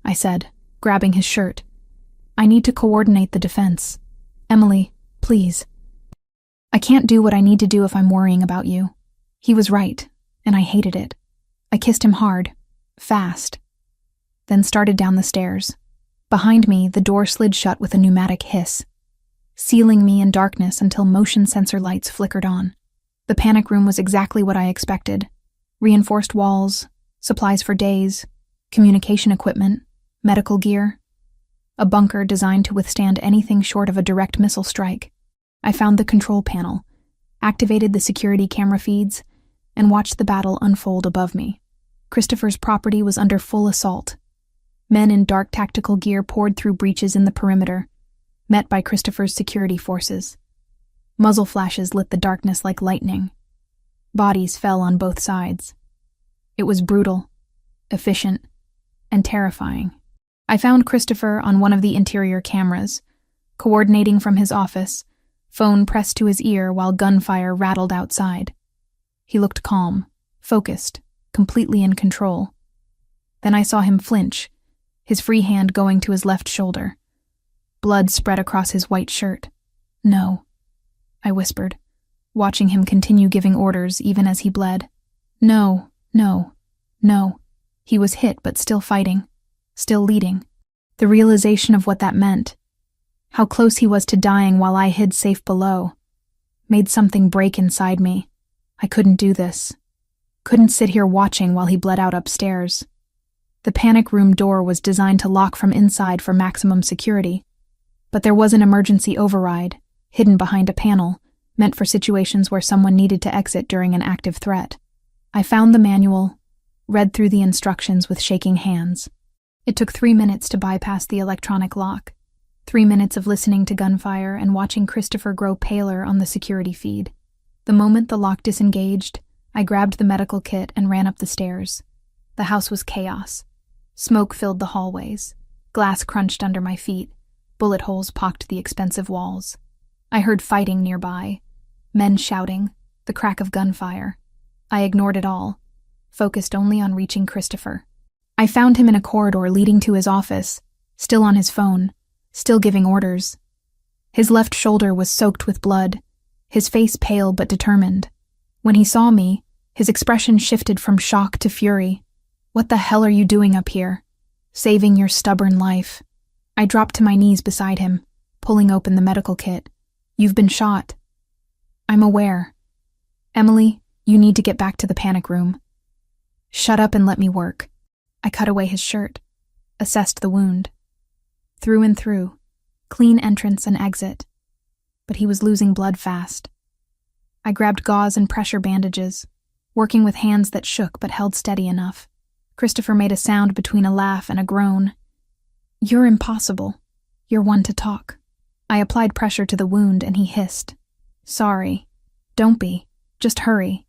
S1: I said, grabbing his shirt. I need to coordinate the defense. Emily, please. I can't do what I need to do if I'm worrying about you. He was right, and I hated it. I kissed him hard, fast, then started down the stairs. Behind me, the door slid shut with a pneumatic hiss, sealing me in darkness until motion sensor lights flickered on. The panic room was exactly what I expected. Reinforced walls, supplies for days, communication equipment, medical gear. A bunker designed to withstand anything short of a direct missile strike. I found the control panel, activated the security camera feeds, and watched the battle unfold above me. Christopher's property was under full assault. Men in dark tactical gear poured through breaches in the perimeter, met by Christopher's security forces. Muzzle flashes lit the darkness like lightning. Bodies fell on both sides. It was brutal, efficient, and terrifying. I found Christopher on one of the interior cameras, coordinating from his office, phone pressed to his ear while gunfire rattled outside. He looked calm, focused, completely in control. Then I saw him flinch, his free hand going to his left shoulder. Blood spread across his white shirt. "No," I whispered, watching him continue giving orders even as he bled. "No, no, no." He was hit but still fighting, still leading. The realization of what that meant, how close he was to dying while I hid safe below, made something break inside me. I couldn't do this. Couldn't sit here watching while he bled out upstairs. The panic room door was designed to lock from inside for maximum security, but there was an emergency override, hidden behind a panel, meant for situations where someone needed to exit during an active threat. I found the manual, read through the instructions with shaking hands. It took 3 minutes to bypass the electronic lock, 3 minutes of listening to gunfire and watching Christopher grow paler on the security feed. The moment the lock disengaged, I grabbed the medical kit and ran up the stairs. The house was chaos. Smoke filled the hallways. Glass crunched under my feet. Bullet holes pocked the expensive walls. I heard fighting nearby. Men shouting, the crack of gunfire. I ignored it all, focused only on reaching Christopher. I found him in a corridor leading to his office, still on his phone, still giving orders. His left shoulder was soaked with blood, his face pale but determined. When he saw me, his expression shifted from shock to fury. "What the hell are you doing up here? Saving your stubborn life." I dropped to my knees beside him, pulling open the medical kit. "You've been shot." "I'm aware." "Emily, you need to get back to the panic room." "Shut up and let me work." I cut away his shirt, assessed the wound. Through and through, clean entrance and exit. But he was losing blood fast. I grabbed gauze and pressure bandages, working with hands that shook but held steady enough. Christopher made a sound between a laugh and a groan. "You're impossible. You're one to talk." I applied pressure to the wound and he hissed. "Sorry. Don't be. Just hurry."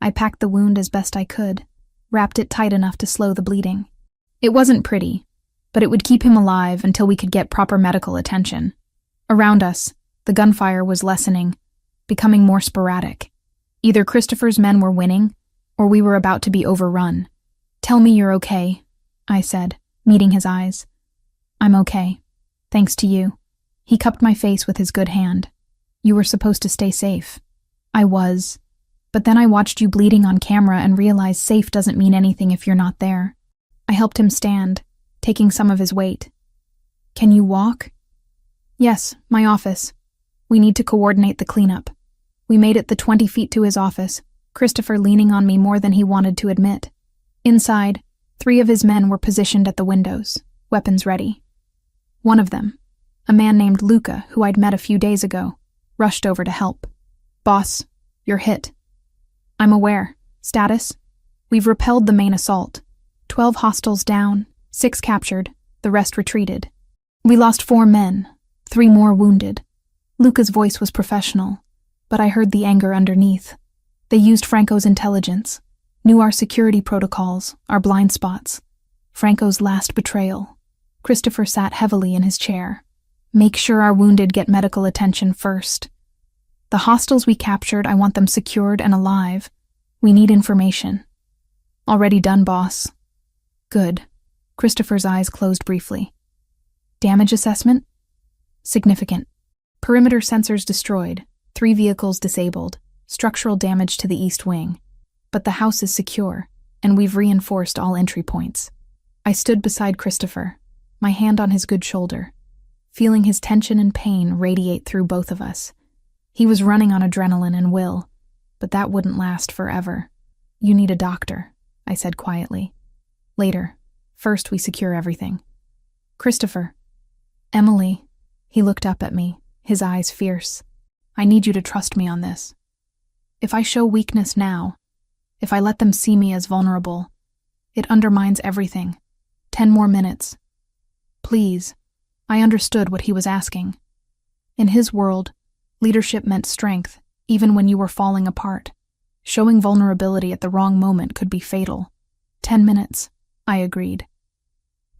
S1: I packed the wound as best I could, wrapped it tight enough to slow the bleeding. It wasn't pretty, but it would keep him alive until we could get proper medical attention. Around us, the gunfire was lessening, becoming more sporadic. Either Christopher's men were winning, or we were about to be overrun. "Tell me you're okay," I said, meeting his eyes. "I'm okay. Thanks to you." He cupped my face with his good hand. "You were supposed to stay safe." "I was. But then I watched you bleeding on camera and realized safe doesn't mean anything if you're not there." I helped him stand, taking some of his weight. "Can you walk?" "Yes, my office. We need to coordinate the cleanup." We made it the 20 feet to his office, Christopher leaning on me more than he wanted to admit. Inside, 3 of his men were positioned at the windows, weapons ready. One of them, a man named Luca, who I'd met a few days ago, rushed over to help. "Boss, you're hit." "I'm aware. Status?" "We've repelled the main assault. 12 hostiles down, 6 captured, the rest retreated. We lost 4 men, 3 more wounded." Luca's voice was professional, but I heard the anger underneath. They used Franco's intelligence, knew our security protocols, our blind spots. Franco's last betrayal. Christopher sat heavily in his chair. "Make sure our wounded get medical attention first. The hostiles we captured, I want them secured and alive. We need information." "Already done, boss." "Good." Christopher's eyes closed briefly. "Damage assessment?" "Significant. Perimeter sensors destroyed, 3 vehicles disabled, structural damage to the east wing. But the house is secure, and we've reinforced all entry points." I stood beside Christopher, my hand on his good shoulder, feeling his tension and pain radiate through both of us. He was running on adrenaline and will, but that wouldn't last forever. "You need a doctor," I said quietly. "Later. First we secure everything." "Christopher." "Emily." He looked up at me, his eyes fierce. "I need you to trust me on this. If I show weakness now, if I let them see me as vulnerable, it undermines everything. 10 more minutes, Please. I understood what he was asking. In his world, leadership meant strength, even when you were falling apart. Showing vulnerability at the wrong moment could be fatal. 10 minutes, I agreed.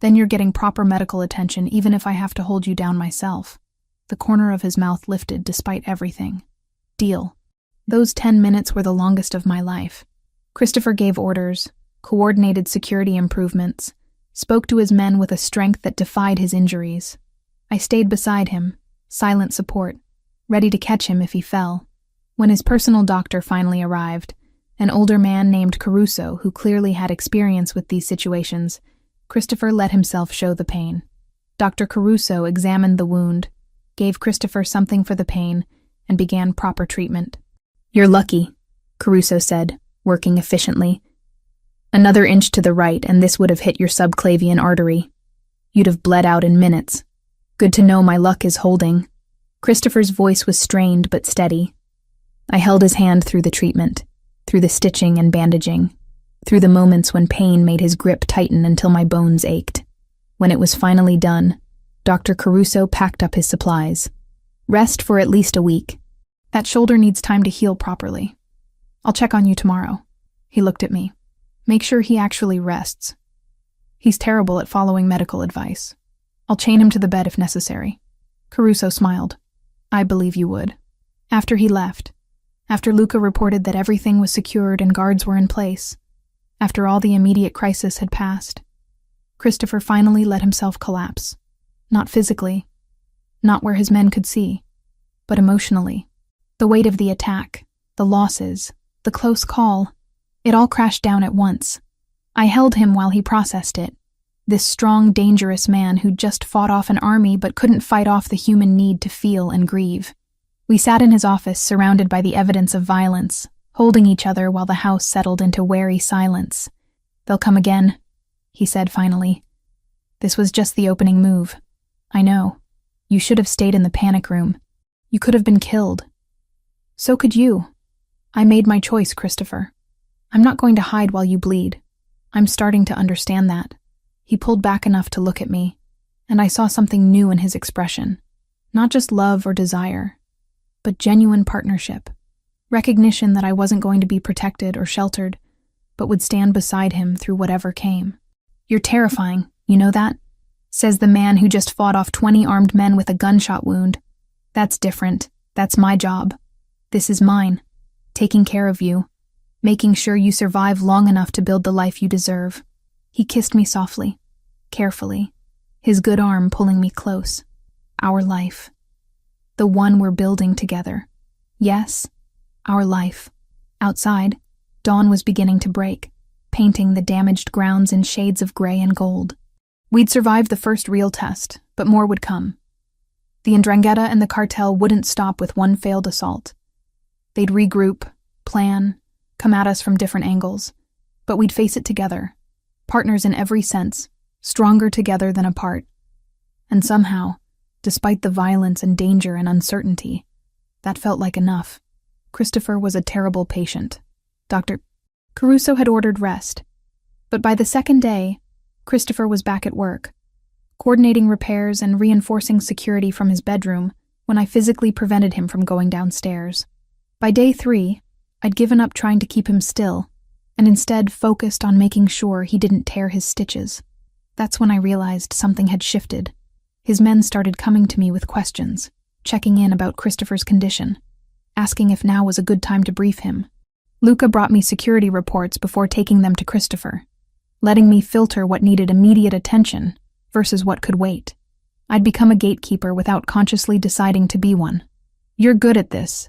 S1: Then you're getting proper medical attention even if I have to hold you down myself. The corner of his mouth lifted despite everything. Deal. Those 10 minutes were the longest of my life. Christopher gave orders, coordinated security improvements, spoke to his men with a strength that defied his injuries. I stayed beside him, silent support, ready to catch him if he fell. When his personal doctor finally arrived, an older man named Caruso who clearly had experience with these situations, Christopher let himself show the pain. Dr. Caruso examined the wound, gave Christopher something for the pain, and began proper treatment. You're lucky, Caruso said, working efficiently. Another inch to the right and this would have hit your subclavian artery. You'd have bled out in minutes. Good to know my luck is holding. Christopher's voice was strained but steady. I held his hand through the treatment, through the stitching and bandaging, through the moments when pain made his grip tighten until my bones ached. When it was finally done, Dr. Caruso packed up his supplies. Rest for at least a week. That shoulder needs time to heal properly. I'll check on you tomorrow. He looked at me. Make sure he actually rests. He's terrible at following medical advice. I'll chain him to the bed if necessary. Caruso smiled. I believe you would. After he left, after Luca reported that everything was secured and guards were in place, after all the immediate crisis had passed, Christopher finally let himself collapse. Not physically, not where his men could see, but emotionally. The weight of the attack, the losses, the close call, it all crashed down at once. I held him while he processed it. This strong, dangerous man who'd just fought off an army but couldn't fight off the human need to feel and grieve. We sat in his office surrounded by the evidence of violence, holding each other while the house settled into wary silence. They'll come again, he said finally. This was just the opening move. I know. You should have stayed in the panic room. You could have been killed. So could you. I made my choice, Christopher. I'm not going to hide while you bleed. I'm starting to understand that. He pulled back enough to look at me, and I saw something new in his expression. Not just love or desire, but genuine partnership. Recognition that I wasn't going to be protected or sheltered, but would stand beside him through whatever came. You're terrifying, you know that? Says the man who just fought off 20 armed men with a gunshot wound. That's different. That's my job. This is mine. Taking care of you. Making sure you survive long enough to build the life you deserve. He kissed me softly, carefully, his good arm pulling me close. Our life. The one we're building together. Yes, our life. Outside, dawn was beginning to break, painting the damaged grounds in shades of gray and gold. We'd survived the first real test, but more would come. The Ndrangheta and the cartel wouldn't stop with one failed assault. They'd regroup, plan, come at us from different angles, but we'd face it together, partners in every sense, stronger together than apart. And somehow, despite the violence and danger and uncertainty, that felt like enough. Christopher was a terrible patient. Dr. Caruso had ordered rest, but by the second day, Christopher was back at work, coordinating repairs and reinforcing security from his bedroom when I physically prevented him from going downstairs. By day 3, I'd given up trying to keep him still, and instead focused on making sure he didn't tear his stitches. That's when I realized something had shifted. His men started coming to me with questions, checking in about Christopher's condition, asking if now was a good time to brief him. Luca brought me security reports before taking them to Christopher, letting me filter what needed immediate attention versus what could wait. I'd become a gatekeeper without consciously deciding to be one. You're good at this,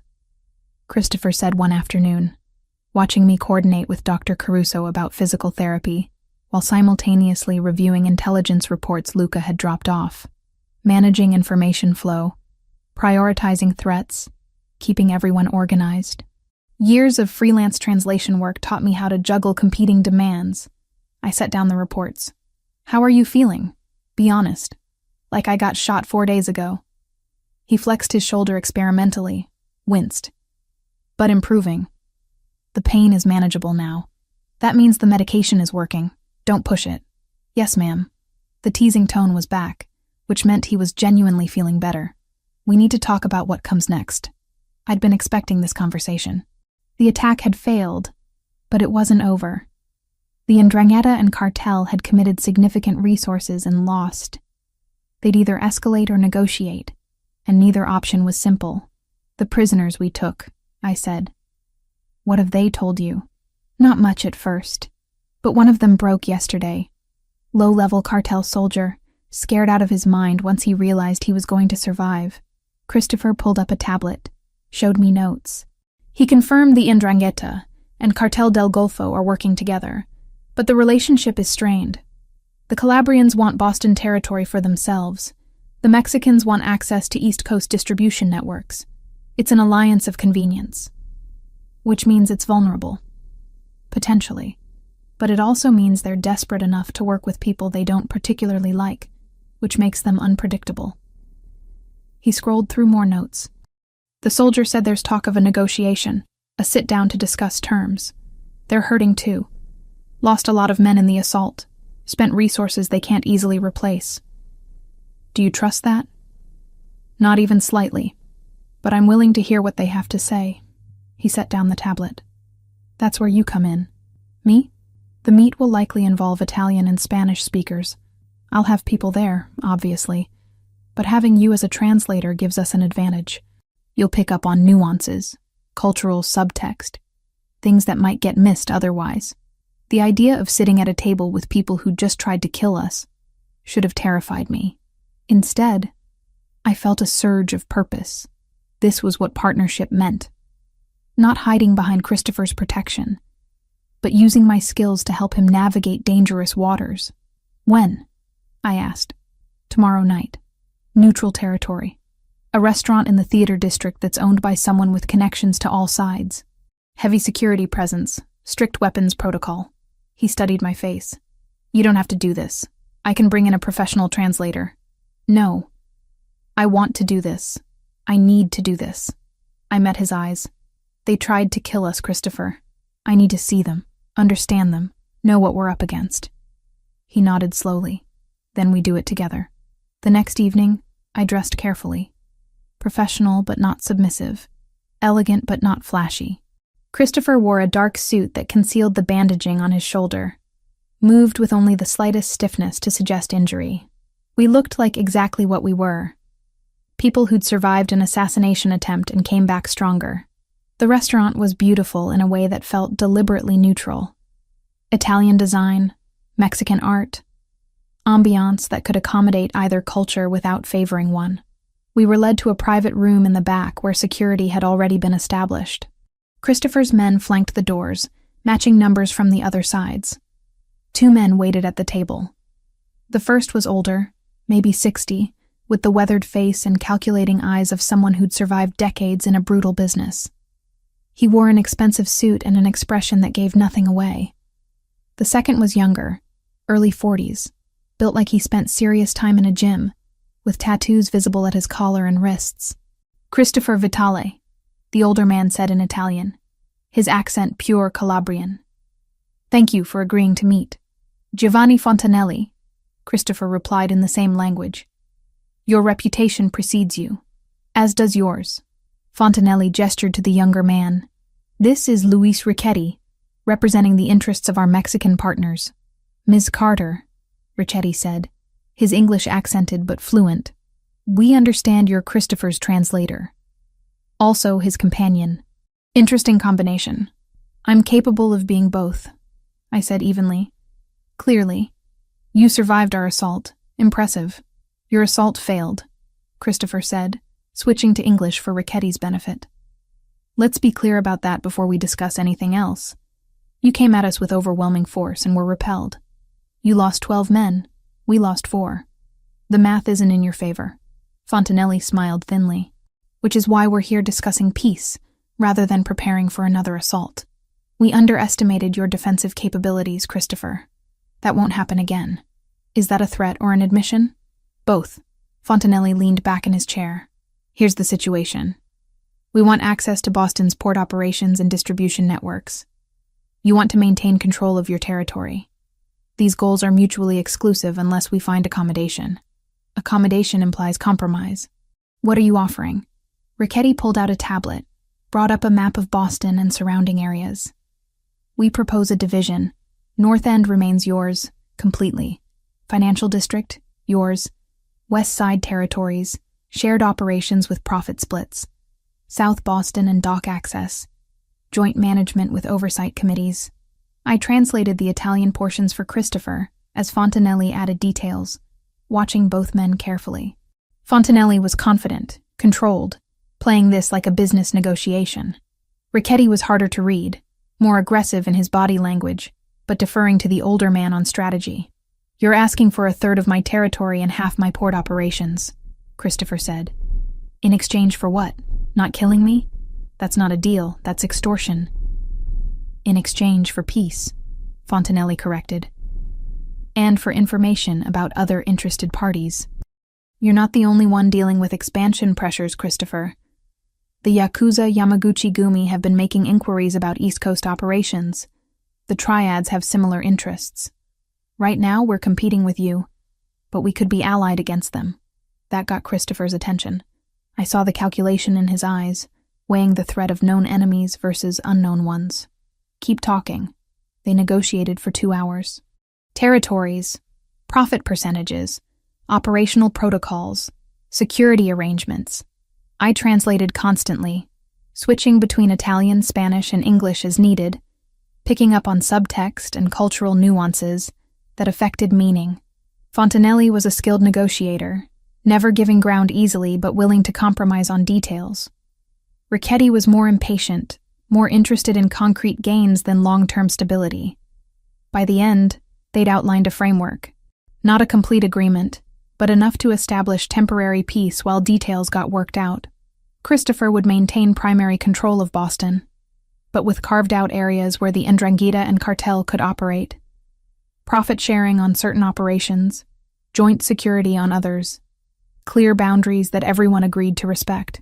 S1: Christopher said one afternoon, watching me coordinate with Dr. Caruso about physical therapy, while simultaneously reviewing intelligence reports Luca had dropped off, managing information flow, prioritizing threats, keeping everyone organized. Years of freelance translation work taught me how to juggle competing demands. I set down the reports. How are you feeling? Be honest. Like I got shot 4 days ago. He flexed his shoulder experimentally, winced. But improving. The pain is manageable now. That means the medication is working. Don't push it. Yes, ma'am. The teasing tone was back. which meant he was genuinely feeling better. We need to talk about what comes next. I'd been expecting this conversation. The attack had failed, but it wasn't over. The Ndrangheta and cartel had committed significant resources and lost. They'd either escalate or negotiate, and neither option was simple. The prisoners we took, I said. What have they told you? Not much at first, but one of them broke yesterday. Low-level cartel soldier, scared out of his mind once he realized he was going to survive. Christopher pulled up a tablet, showed me notes. He confirmed the Ndrangheta and Cartel del Golfo are working together, but the relationship is strained. The Calabrians want Boston territory for themselves. The Mexicans want access to East Coast distribution networks. It's an alliance of convenience, which means it's vulnerable. Potentially. But it also means they're desperate enough to work with people they don't particularly like, which makes them unpredictable. He scrolled through more notes. The soldier said there's talk of a negotiation, a sit-down to discuss terms. They're hurting too. Lost a lot of men in the assault, spent resources they can't easily replace. Do you trust that? Not even slightly, but I'm willing to hear what they have to say. He set down the tablet. That's where you come in. Me? The meet will likely involve Italian and Spanish speakers. I'll have people there, obviously, but having you as a translator gives us an advantage. You'll pick up on nuances, cultural subtext, things that might get missed otherwise. The idea of sitting at a table with people who just tried to kill us should have terrified me. Instead, I felt a surge of purpose. This was what partnership meant. Not hiding behind Christopher's protection, but using my skills to help him navigate dangerous waters. When? I asked. Tomorrow night. Neutral territory. A restaurant in the theater district that's owned by someone with connections to all sides. Heavy security presence. Strict weapons protocol. He studied my face. You don't have to do this. I can bring in a professional translator. No. I want to do this. I need to do this. I met his eyes. They tried to kill us, Christopher. I need to see them, understand them, know what we're up against. He nodded slowly. Then we do it together. The next evening, I dressed carefully. Professional but not submissive. Elegant but not flashy. Christopher wore a dark suit that concealed the bandaging on his shoulder. Moved with only the slightest stiffness to suggest injury. We looked like exactly what we were. People who'd survived an assassination attempt and came back stronger. The restaurant was beautiful in a way that felt deliberately neutral. Italian design, Mexican art, ambiance that could accommodate either culture without favoring one. We were led to a private room in the back where security had already been established. Christopher's men flanked the doors, matching numbers from the other sides. 2 men waited at the table. The first was older, maybe 60, with the weathered face and calculating eyes of someone who'd survived decades in a brutal business. He wore an expensive suit and an expression that gave nothing away. The second was younger, early 40s, built like he spent serious time in a gym, with tattoos visible at his collar and wrists. Christopher Vitale, the older man said in Italian, his accent pure Calabrian. Thank you for agreeing to meet. Giovanni Fontanelli, Christopher replied in the same language. Your reputation precedes you, as does yours. Fontanelli gestured to the younger man. This is Luis Ricchetti, representing the interests of our Mexican partners. Ms. Carter, Ricchetti said, his English accented but fluent. We understand you're Christopher's translator. Also his companion. Interesting combination. I'm capable of being both, I said evenly. Clearly. You survived our assault. Impressive. Your assault failed, Christopher said, switching to English for Ricchetti's benefit. Let's be clear about that before we discuss anything else. You came at us with overwhelming force and were repelled. You lost 12 men. We lost 4. The math isn't in your favor. Fontanelli smiled thinly. Which is why we're here discussing peace, rather than preparing for another assault. We underestimated your defensive capabilities, Christopher. That won't happen again. Is that a threat or an admission? Both. Fontanelli leaned back in his chair. Here's the situation. We want access to Boston's port operations and distribution networks. You want to maintain control of your territory. These goals are mutually exclusive unless we find accommodation. Accommodation implies compromise. What are you offering? Richetti pulled out a tablet, brought up a map of Boston and surrounding areas. We propose a division. North End remains yours, completely. Financial District, yours. West Side territories, shared operations with profit splits. South Boston and dock access. Joint management with oversight committees. I translated the Italian portions for Christopher, as Fontanelli added details, watching both men carefully. Fontanelli was confident, controlled, playing this like a business negotiation. Richetti was harder to read, more aggressive in his body language, but deferring to the older man on strategy. You're asking for a third of my territory and half my port operations, Christopher said. In exchange for what? Not killing me? That's not a deal, that's extortion. In exchange for peace, Fontanelli corrected. And for information about other interested parties. You're not the only one dealing with expansion pressures, Christopher. The Yakuza Yamaguchi-gumi have been making inquiries about East Coast operations. The triads have similar interests. Right now, we're competing with you, but we could be allied against them. That got Christopher's attention. I saw the calculation in his eyes, weighing the threat of known enemies versus unknown ones. Keep talking. They negotiated for 2 hours. Territories, profit percentages, operational protocols, security arrangements. I translated constantly, switching between Italian, Spanish, and English as needed, picking up on subtext and cultural nuances that affected meaning. Fontanelli was a skilled negotiator, never giving ground easily but willing to compromise on details. Richetti was more impatient, more interested in concrete gains than long-term stability. By the end, they'd outlined a framework. Not a complete agreement, but enough to establish temporary peace while details got worked out. Christopher would maintain primary control of Boston, but with carved-out areas where the 'Ndrangheta and cartel could operate. Profit sharing on certain operations, joint security on others. Clear boundaries that everyone agreed to respect.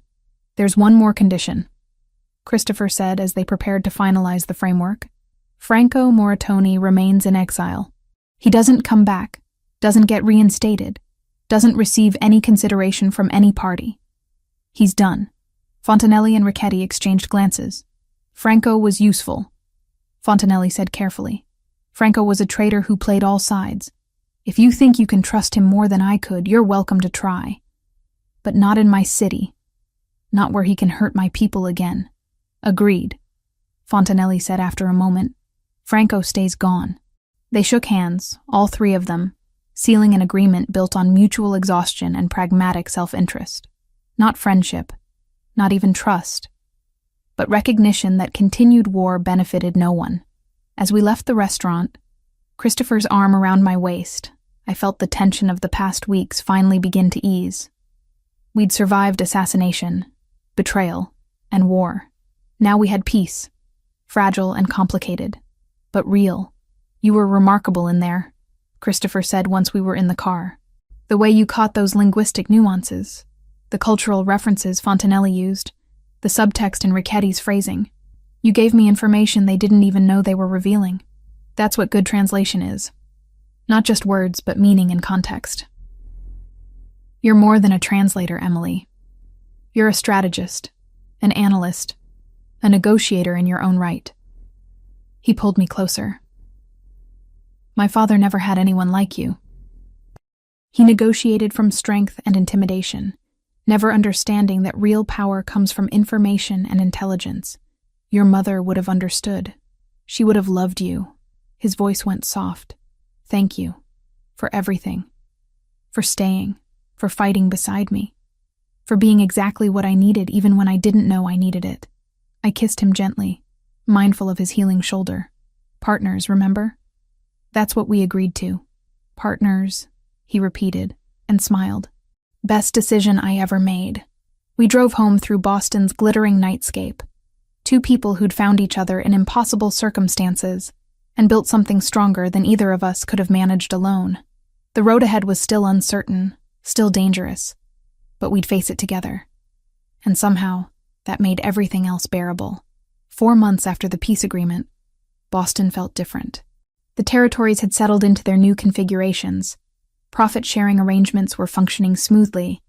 S1: There's one more condition, Christopher said as they prepared to finalize the framework. Franco Moratoni remains in exile. He doesn't come back, doesn't get reinstated, doesn't receive any consideration from any party. He's done. Fontanelli and Richetti exchanged glances. Franco was useful, Fontanelli said carefully. Franco was a traitor who played all sides. If you think you can trust him more than I could, you're welcome to try. But not in my city. Not where he can hurt my people again. Agreed, Fontanelli said after a moment. Franco stays gone. They shook hands, all three of them, sealing an agreement built on mutual exhaustion and pragmatic self-interest. Not friendship, not even trust, but recognition that continued war benefited no one. As we left the restaurant, Christopher's arm around my waist, I felt the tension of the past weeks finally begin to ease. We'd survived assassination, betrayal, and war. Now we had peace, fragile and complicated, but real. You were remarkable in there, Christopher said once we were in the car. The way you caught those linguistic nuances, the cultural references Fontanelli used, the subtext in Richetti's phrasing. You gave me information they didn't even know they were revealing. That's what good translation is. Not just words, but meaning and context. You're more than a translator, Emily. You're a strategist, an analyst, a negotiator in your own right. He pulled me closer. My father never had anyone like you. He negotiated from strength and intimidation, never understanding that real power comes from information and intelligence. Your mother would have understood. She would have loved you. His voice went soft. Thank you. For everything. For staying. For fighting beside me. For being exactly what I needed even when I didn't know I needed it. I kissed him gently, mindful of his healing shoulder. Partners, remember? That's what we agreed to. Partners, he repeated, and smiled. Best decision I ever made. We drove home through Boston's glittering nightscape. Two people who'd found each other in impossible circumstances and built something stronger than either of us could have managed alone. The road ahead was still uncertain, still dangerous, but we'd face it together. And somehow, that made everything else bearable. 4 months after the peace agreement, Boston felt different. The territories had settled into their new configurations. Profit-sharing arrangements were functioning smoothly,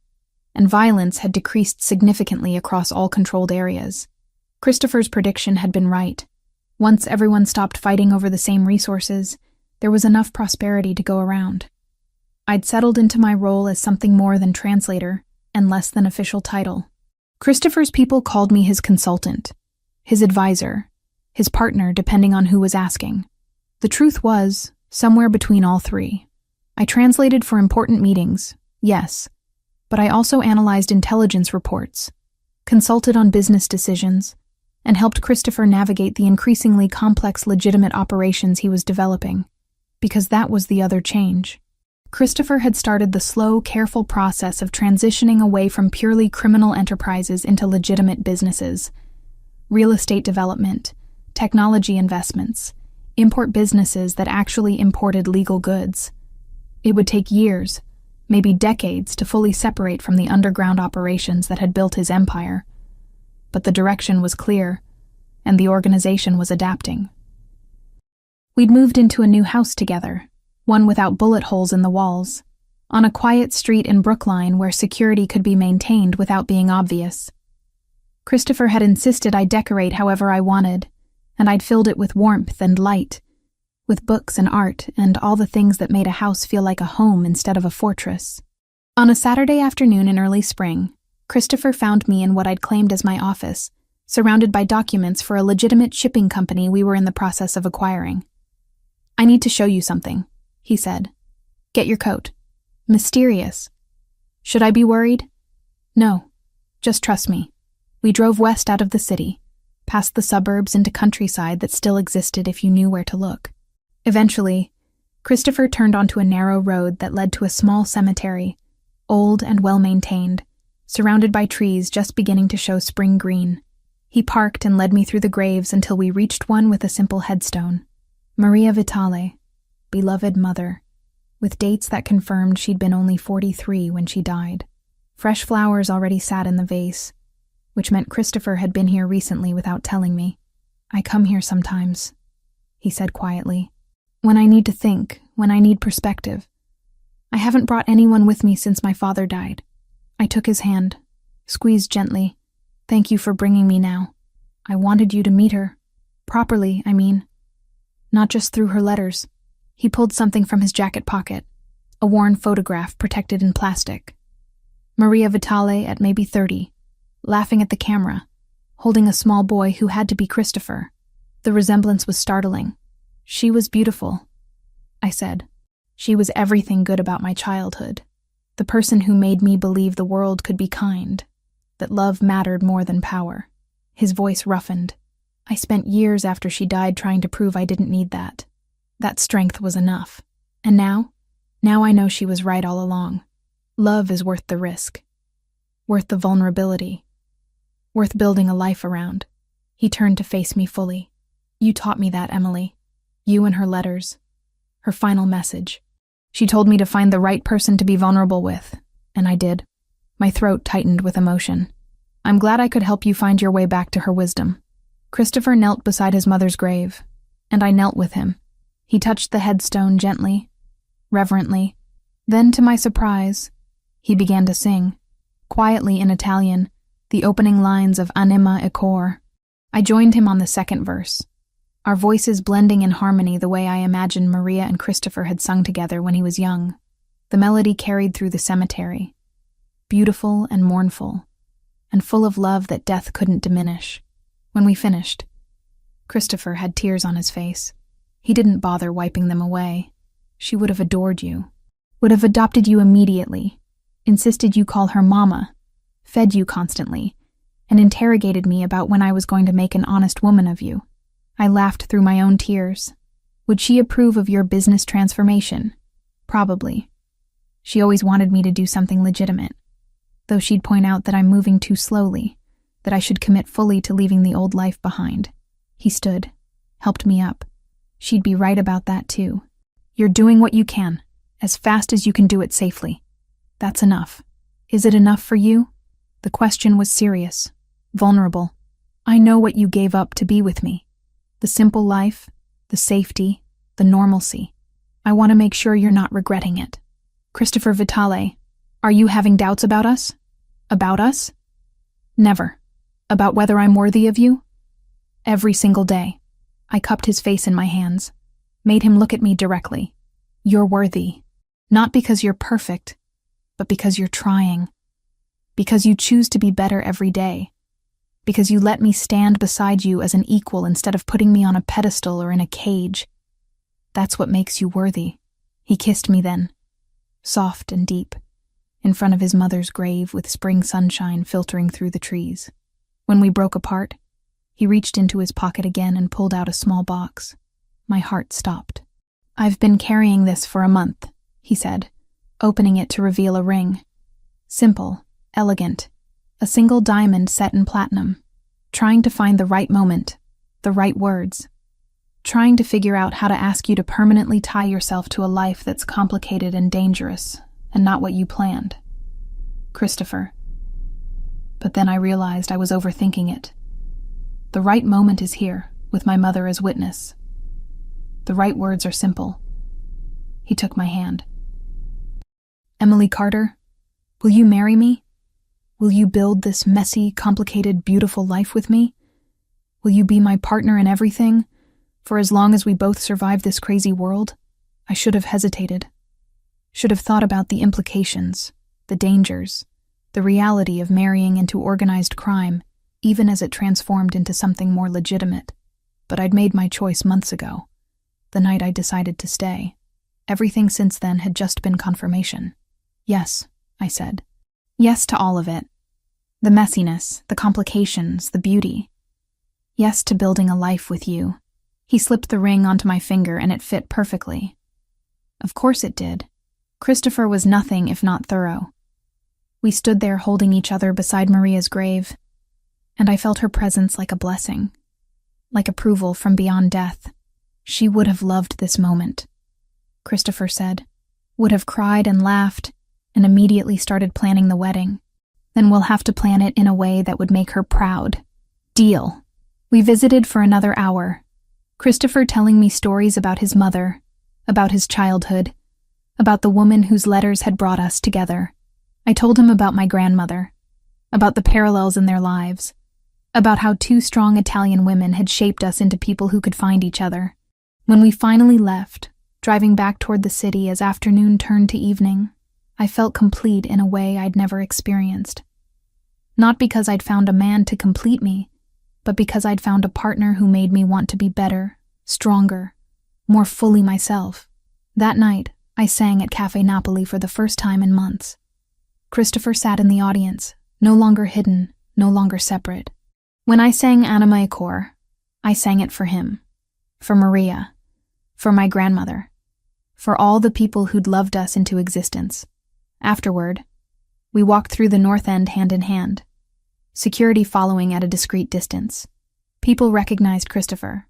S1: and violence had decreased significantly across all controlled areas. Christopher's prediction had been right. Once everyone stopped fighting over the same resources, there was enough prosperity to go around. I'd settled into my role as something more than translator and less than official title. Christopher's people called me his consultant, his advisor, his partner depending on who was asking. The truth was, somewhere between all three. I translated for important meetings, yes, but I also analyzed intelligence reports, consulted on business decisions, and helped Christopher navigate the increasingly complex legitimate operations he was developing, because that was the other change. Christopher had started the slow, careful process of transitioning away from purely criminal enterprises into legitimate businesses. Real estate development, technology investments, import businesses that actually imported legal goods. It would take years, maybe decades, to fully separate from the underground operations that had built his empire. But the direction was clear, and the organization was adapting. We'd moved into a new house together, one without bullet holes in the walls, on a quiet street in Brookline where security could be maintained without being obvious. Christopher had insisted I decorate however I wanted, and I'd filled it with warmth and light, with books and art and all the things that made a house feel like a home instead of a fortress. On a Saturday afternoon in early spring, Christopher found me in what I'd claimed as my office, surrounded by documents for a legitimate shipping company we were in the process of acquiring. "I need to show you something," he said. "Get your coat." Mysterious. Should I be worried? No. Just trust me. We drove west out of the city, past the suburbs into countryside that still existed if you knew where to look. Eventually, Christopher turned onto a narrow road that led to a small cemetery, old and well-maintained, surrounded by trees just beginning to show spring green. He parked and led me through the graves until we reached one with a simple headstone. Maria Vitale, beloved mother, with dates that confirmed she'd been only 43 when she died. Fresh flowers already sat in the vase, which meant Christopher had been here recently without telling me. "I come here sometimes," he said quietly. "When I need to think, when I need perspective. I haven't brought anyone with me since my father died." I took his hand, squeezed gently. "Thank you for bringing me now. I wanted you to meet her. Properly, I mean. Not just through her letters." He pulled something from his jacket pocket, a worn photograph protected in plastic. Maria Vitale at maybe 30, laughing at the camera, holding a small boy who had to be Christopher. The resemblance was startling. "She was beautiful," I said. "She was everything good about my childhood. The person who made me believe the world could be kind, that love mattered more than power." His voice roughened. "I spent years after she died trying to prove I didn't need that. That strength was enough. And now I know she was right all along. Love is worth the risk, worth the vulnerability, worth building a life around." He turned to face me fully. "You taught me that, Emily. You and her letters. Her final message. She told me to find the right person to be vulnerable with, and I did." My throat tightened with emotion. "I'm glad I could help you find your way back to her wisdom." Christopher knelt beside his mother's grave, and I knelt with him. He touched the headstone gently, reverently. Then, to my surprise, he began to sing, quietly in Italian, the opening lines of Anima e Cor. I joined him on the second verse, our voices blending in harmony the way I imagined Maria and Christopher had sung together when he was young. The melody carried through the cemetery, beautiful and mournful, and full of love that death couldn't diminish. When we finished, Christopher had tears on his face. He didn't bother wiping them away. "She would have adored you, would have adopted you immediately, insisted you call her mama, fed you constantly, and interrogated me about when I was going to make an honest woman of you." I laughed through my own tears. "Would she approve of your business transformation?" "Probably. She always wanted me to do something legitimate, though she'd point out that I'm moving too slowly, that I should commit fully to leaving the old life behind." He stood, helped me up. "She'd be right about that too. You're doing what you can, as fast as you can do it safely. That's enough. Is it enough for you?" The question was serious, vulnerable. "I know what you gave up to be with me. The simple life, the safety, the normalcy. I want to make sure you're not regretting it." Christopher Vitale, are you having doubts about us? About us? Never. About whether I'm worthy of you? Every single day. I cupped his face in my hands, made him look at me directly. You're worthy. Not because you're perfect, but because you're trying. Because you choose to be better every day. Because you let me stand beside you as an equal instead of putting me on a pedestal or in a cage. That's what makes you worthy. He kissed me then, soft and deep, in front of his mother's grave with spring sunshine filtering through the trees. When we broke apart, he reached into his pocket again and pulled out a small box. My heart stopped. I've been carrying this for a month, he said, opening it to reveal a ring. Simple, elegant, a single diamond set in platinum, trying to find the right moment, the right words, trying to figure out how to ask you to permanently tie yourself to a life that's complicated and dangerous, and not what you planned. Christopher. But then I realized I was overthinking it. The right moment is here, with my mother as witness. The right words are simple. He took my hand. Emily Carter, will you marry me? Will you build this messy, complicated, beautiful life with me? Will you be my partner in everything? For as long as we both survive this crazy world? I should have hesitated. Should have thought about the implications, the dangers, the reality of marrying into organized crime, even as it transformed into something more legitimate. But I'd made my choice months ago, the night I decided to stay. Everything since then had just been confirmation. Yes, I said. Yes to all of it. The messiness, the complications, the beauty. Yes to building a life with you. He slipped the ring onto my finger and it fit perfectly. Of course it did. Christopher was nothing if not thorough. We stood there holding each other beside Maria's grave, and I felt her presence like a blessing, like approval from beyond death. She would have loved this moment, Christopher said, would have cried and laughed, and immediately started planning the wedding. Then we'll have to plan it in a way that would make her proud. Deal. We visited for another hour, Christopher telling me stories about his mother, about his childhood, about the woman whose letters had brought us together. I told him about my grandmother, about the parallels in their lives, about how two strong Italian women had shaped us into people who could find each other. When we finally left, driving back toward the city as afternoon turned to evening, I felt complete in a way I'd never experienced. Not because I'd found a man to complete me, but because I'd found a partner who made me want to be better, stronger, more fully myself. That night, I sang at Cafe Napoli for the first time in months. Christopher sat in the audience, no longer hidden, no longer separate. When I sang Anima e Cor, I sang it for him, for Maria, for my grandmother, for all the people who'd loved us into existence. Afterward, we walked through the North End hand in hand, security following at a discreet distance. People recognized Christopher,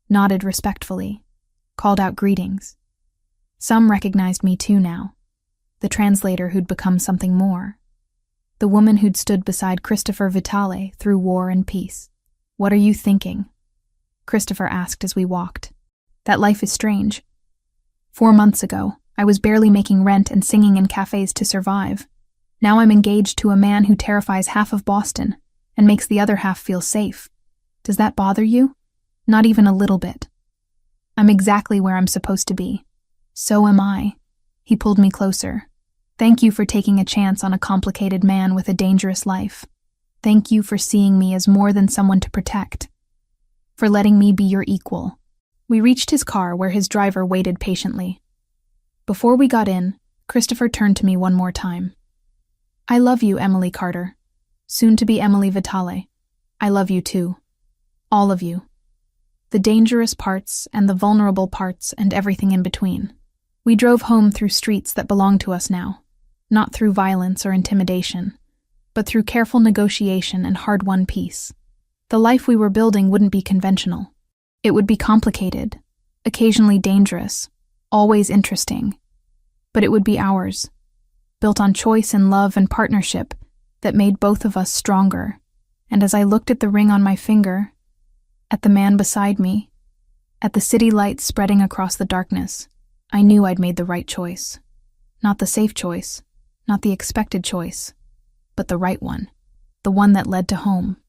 S1: nodded respectfully, called out greetings. Some recognized me too now, the translator who'd become something more, the woman who'd stood beside Christopher Vitale through war and peace. What are you thinking? Christopher asked as we walked. That life is strange. 4 months ago, I was barely making rent and singing in cafes to survive. Now I'm engaged to a man who terrifies half of Boston and makes the other half feel safe. Does that bother you? Not even a little bit. I'm exactly where I'm supposed to be. So am I. He pulled me closer. Thank you for taking a chance on a complicated man with a dangerous life. Thank you for seeing me as more than someone to protect. For letting me be your equal. We reached his car where his driver waited patiently. Before we got in, Christopher turned to me one more time. I love you, Emily Carter. Soon to be Emily Vitale. I love you too. All of you. The dangerous parts and the vulnerable parts and everything in between. We drove home through streets that belong to us now, not through violence or intimidation, but through careful negotiation and hard-won peace. The life we were building wouldn't be conventional. It would be complicated, occasionally dangerous, always interesting. But it would be ours, built on choice and love and partnership that made both of us stronger. And as I looked at the ring on my finger, at the man beside me, at the city lights spreading across the darkness, I knew I'd made the right choice. Not the safe choice, not the expected choice, but the right one, the one that led to home.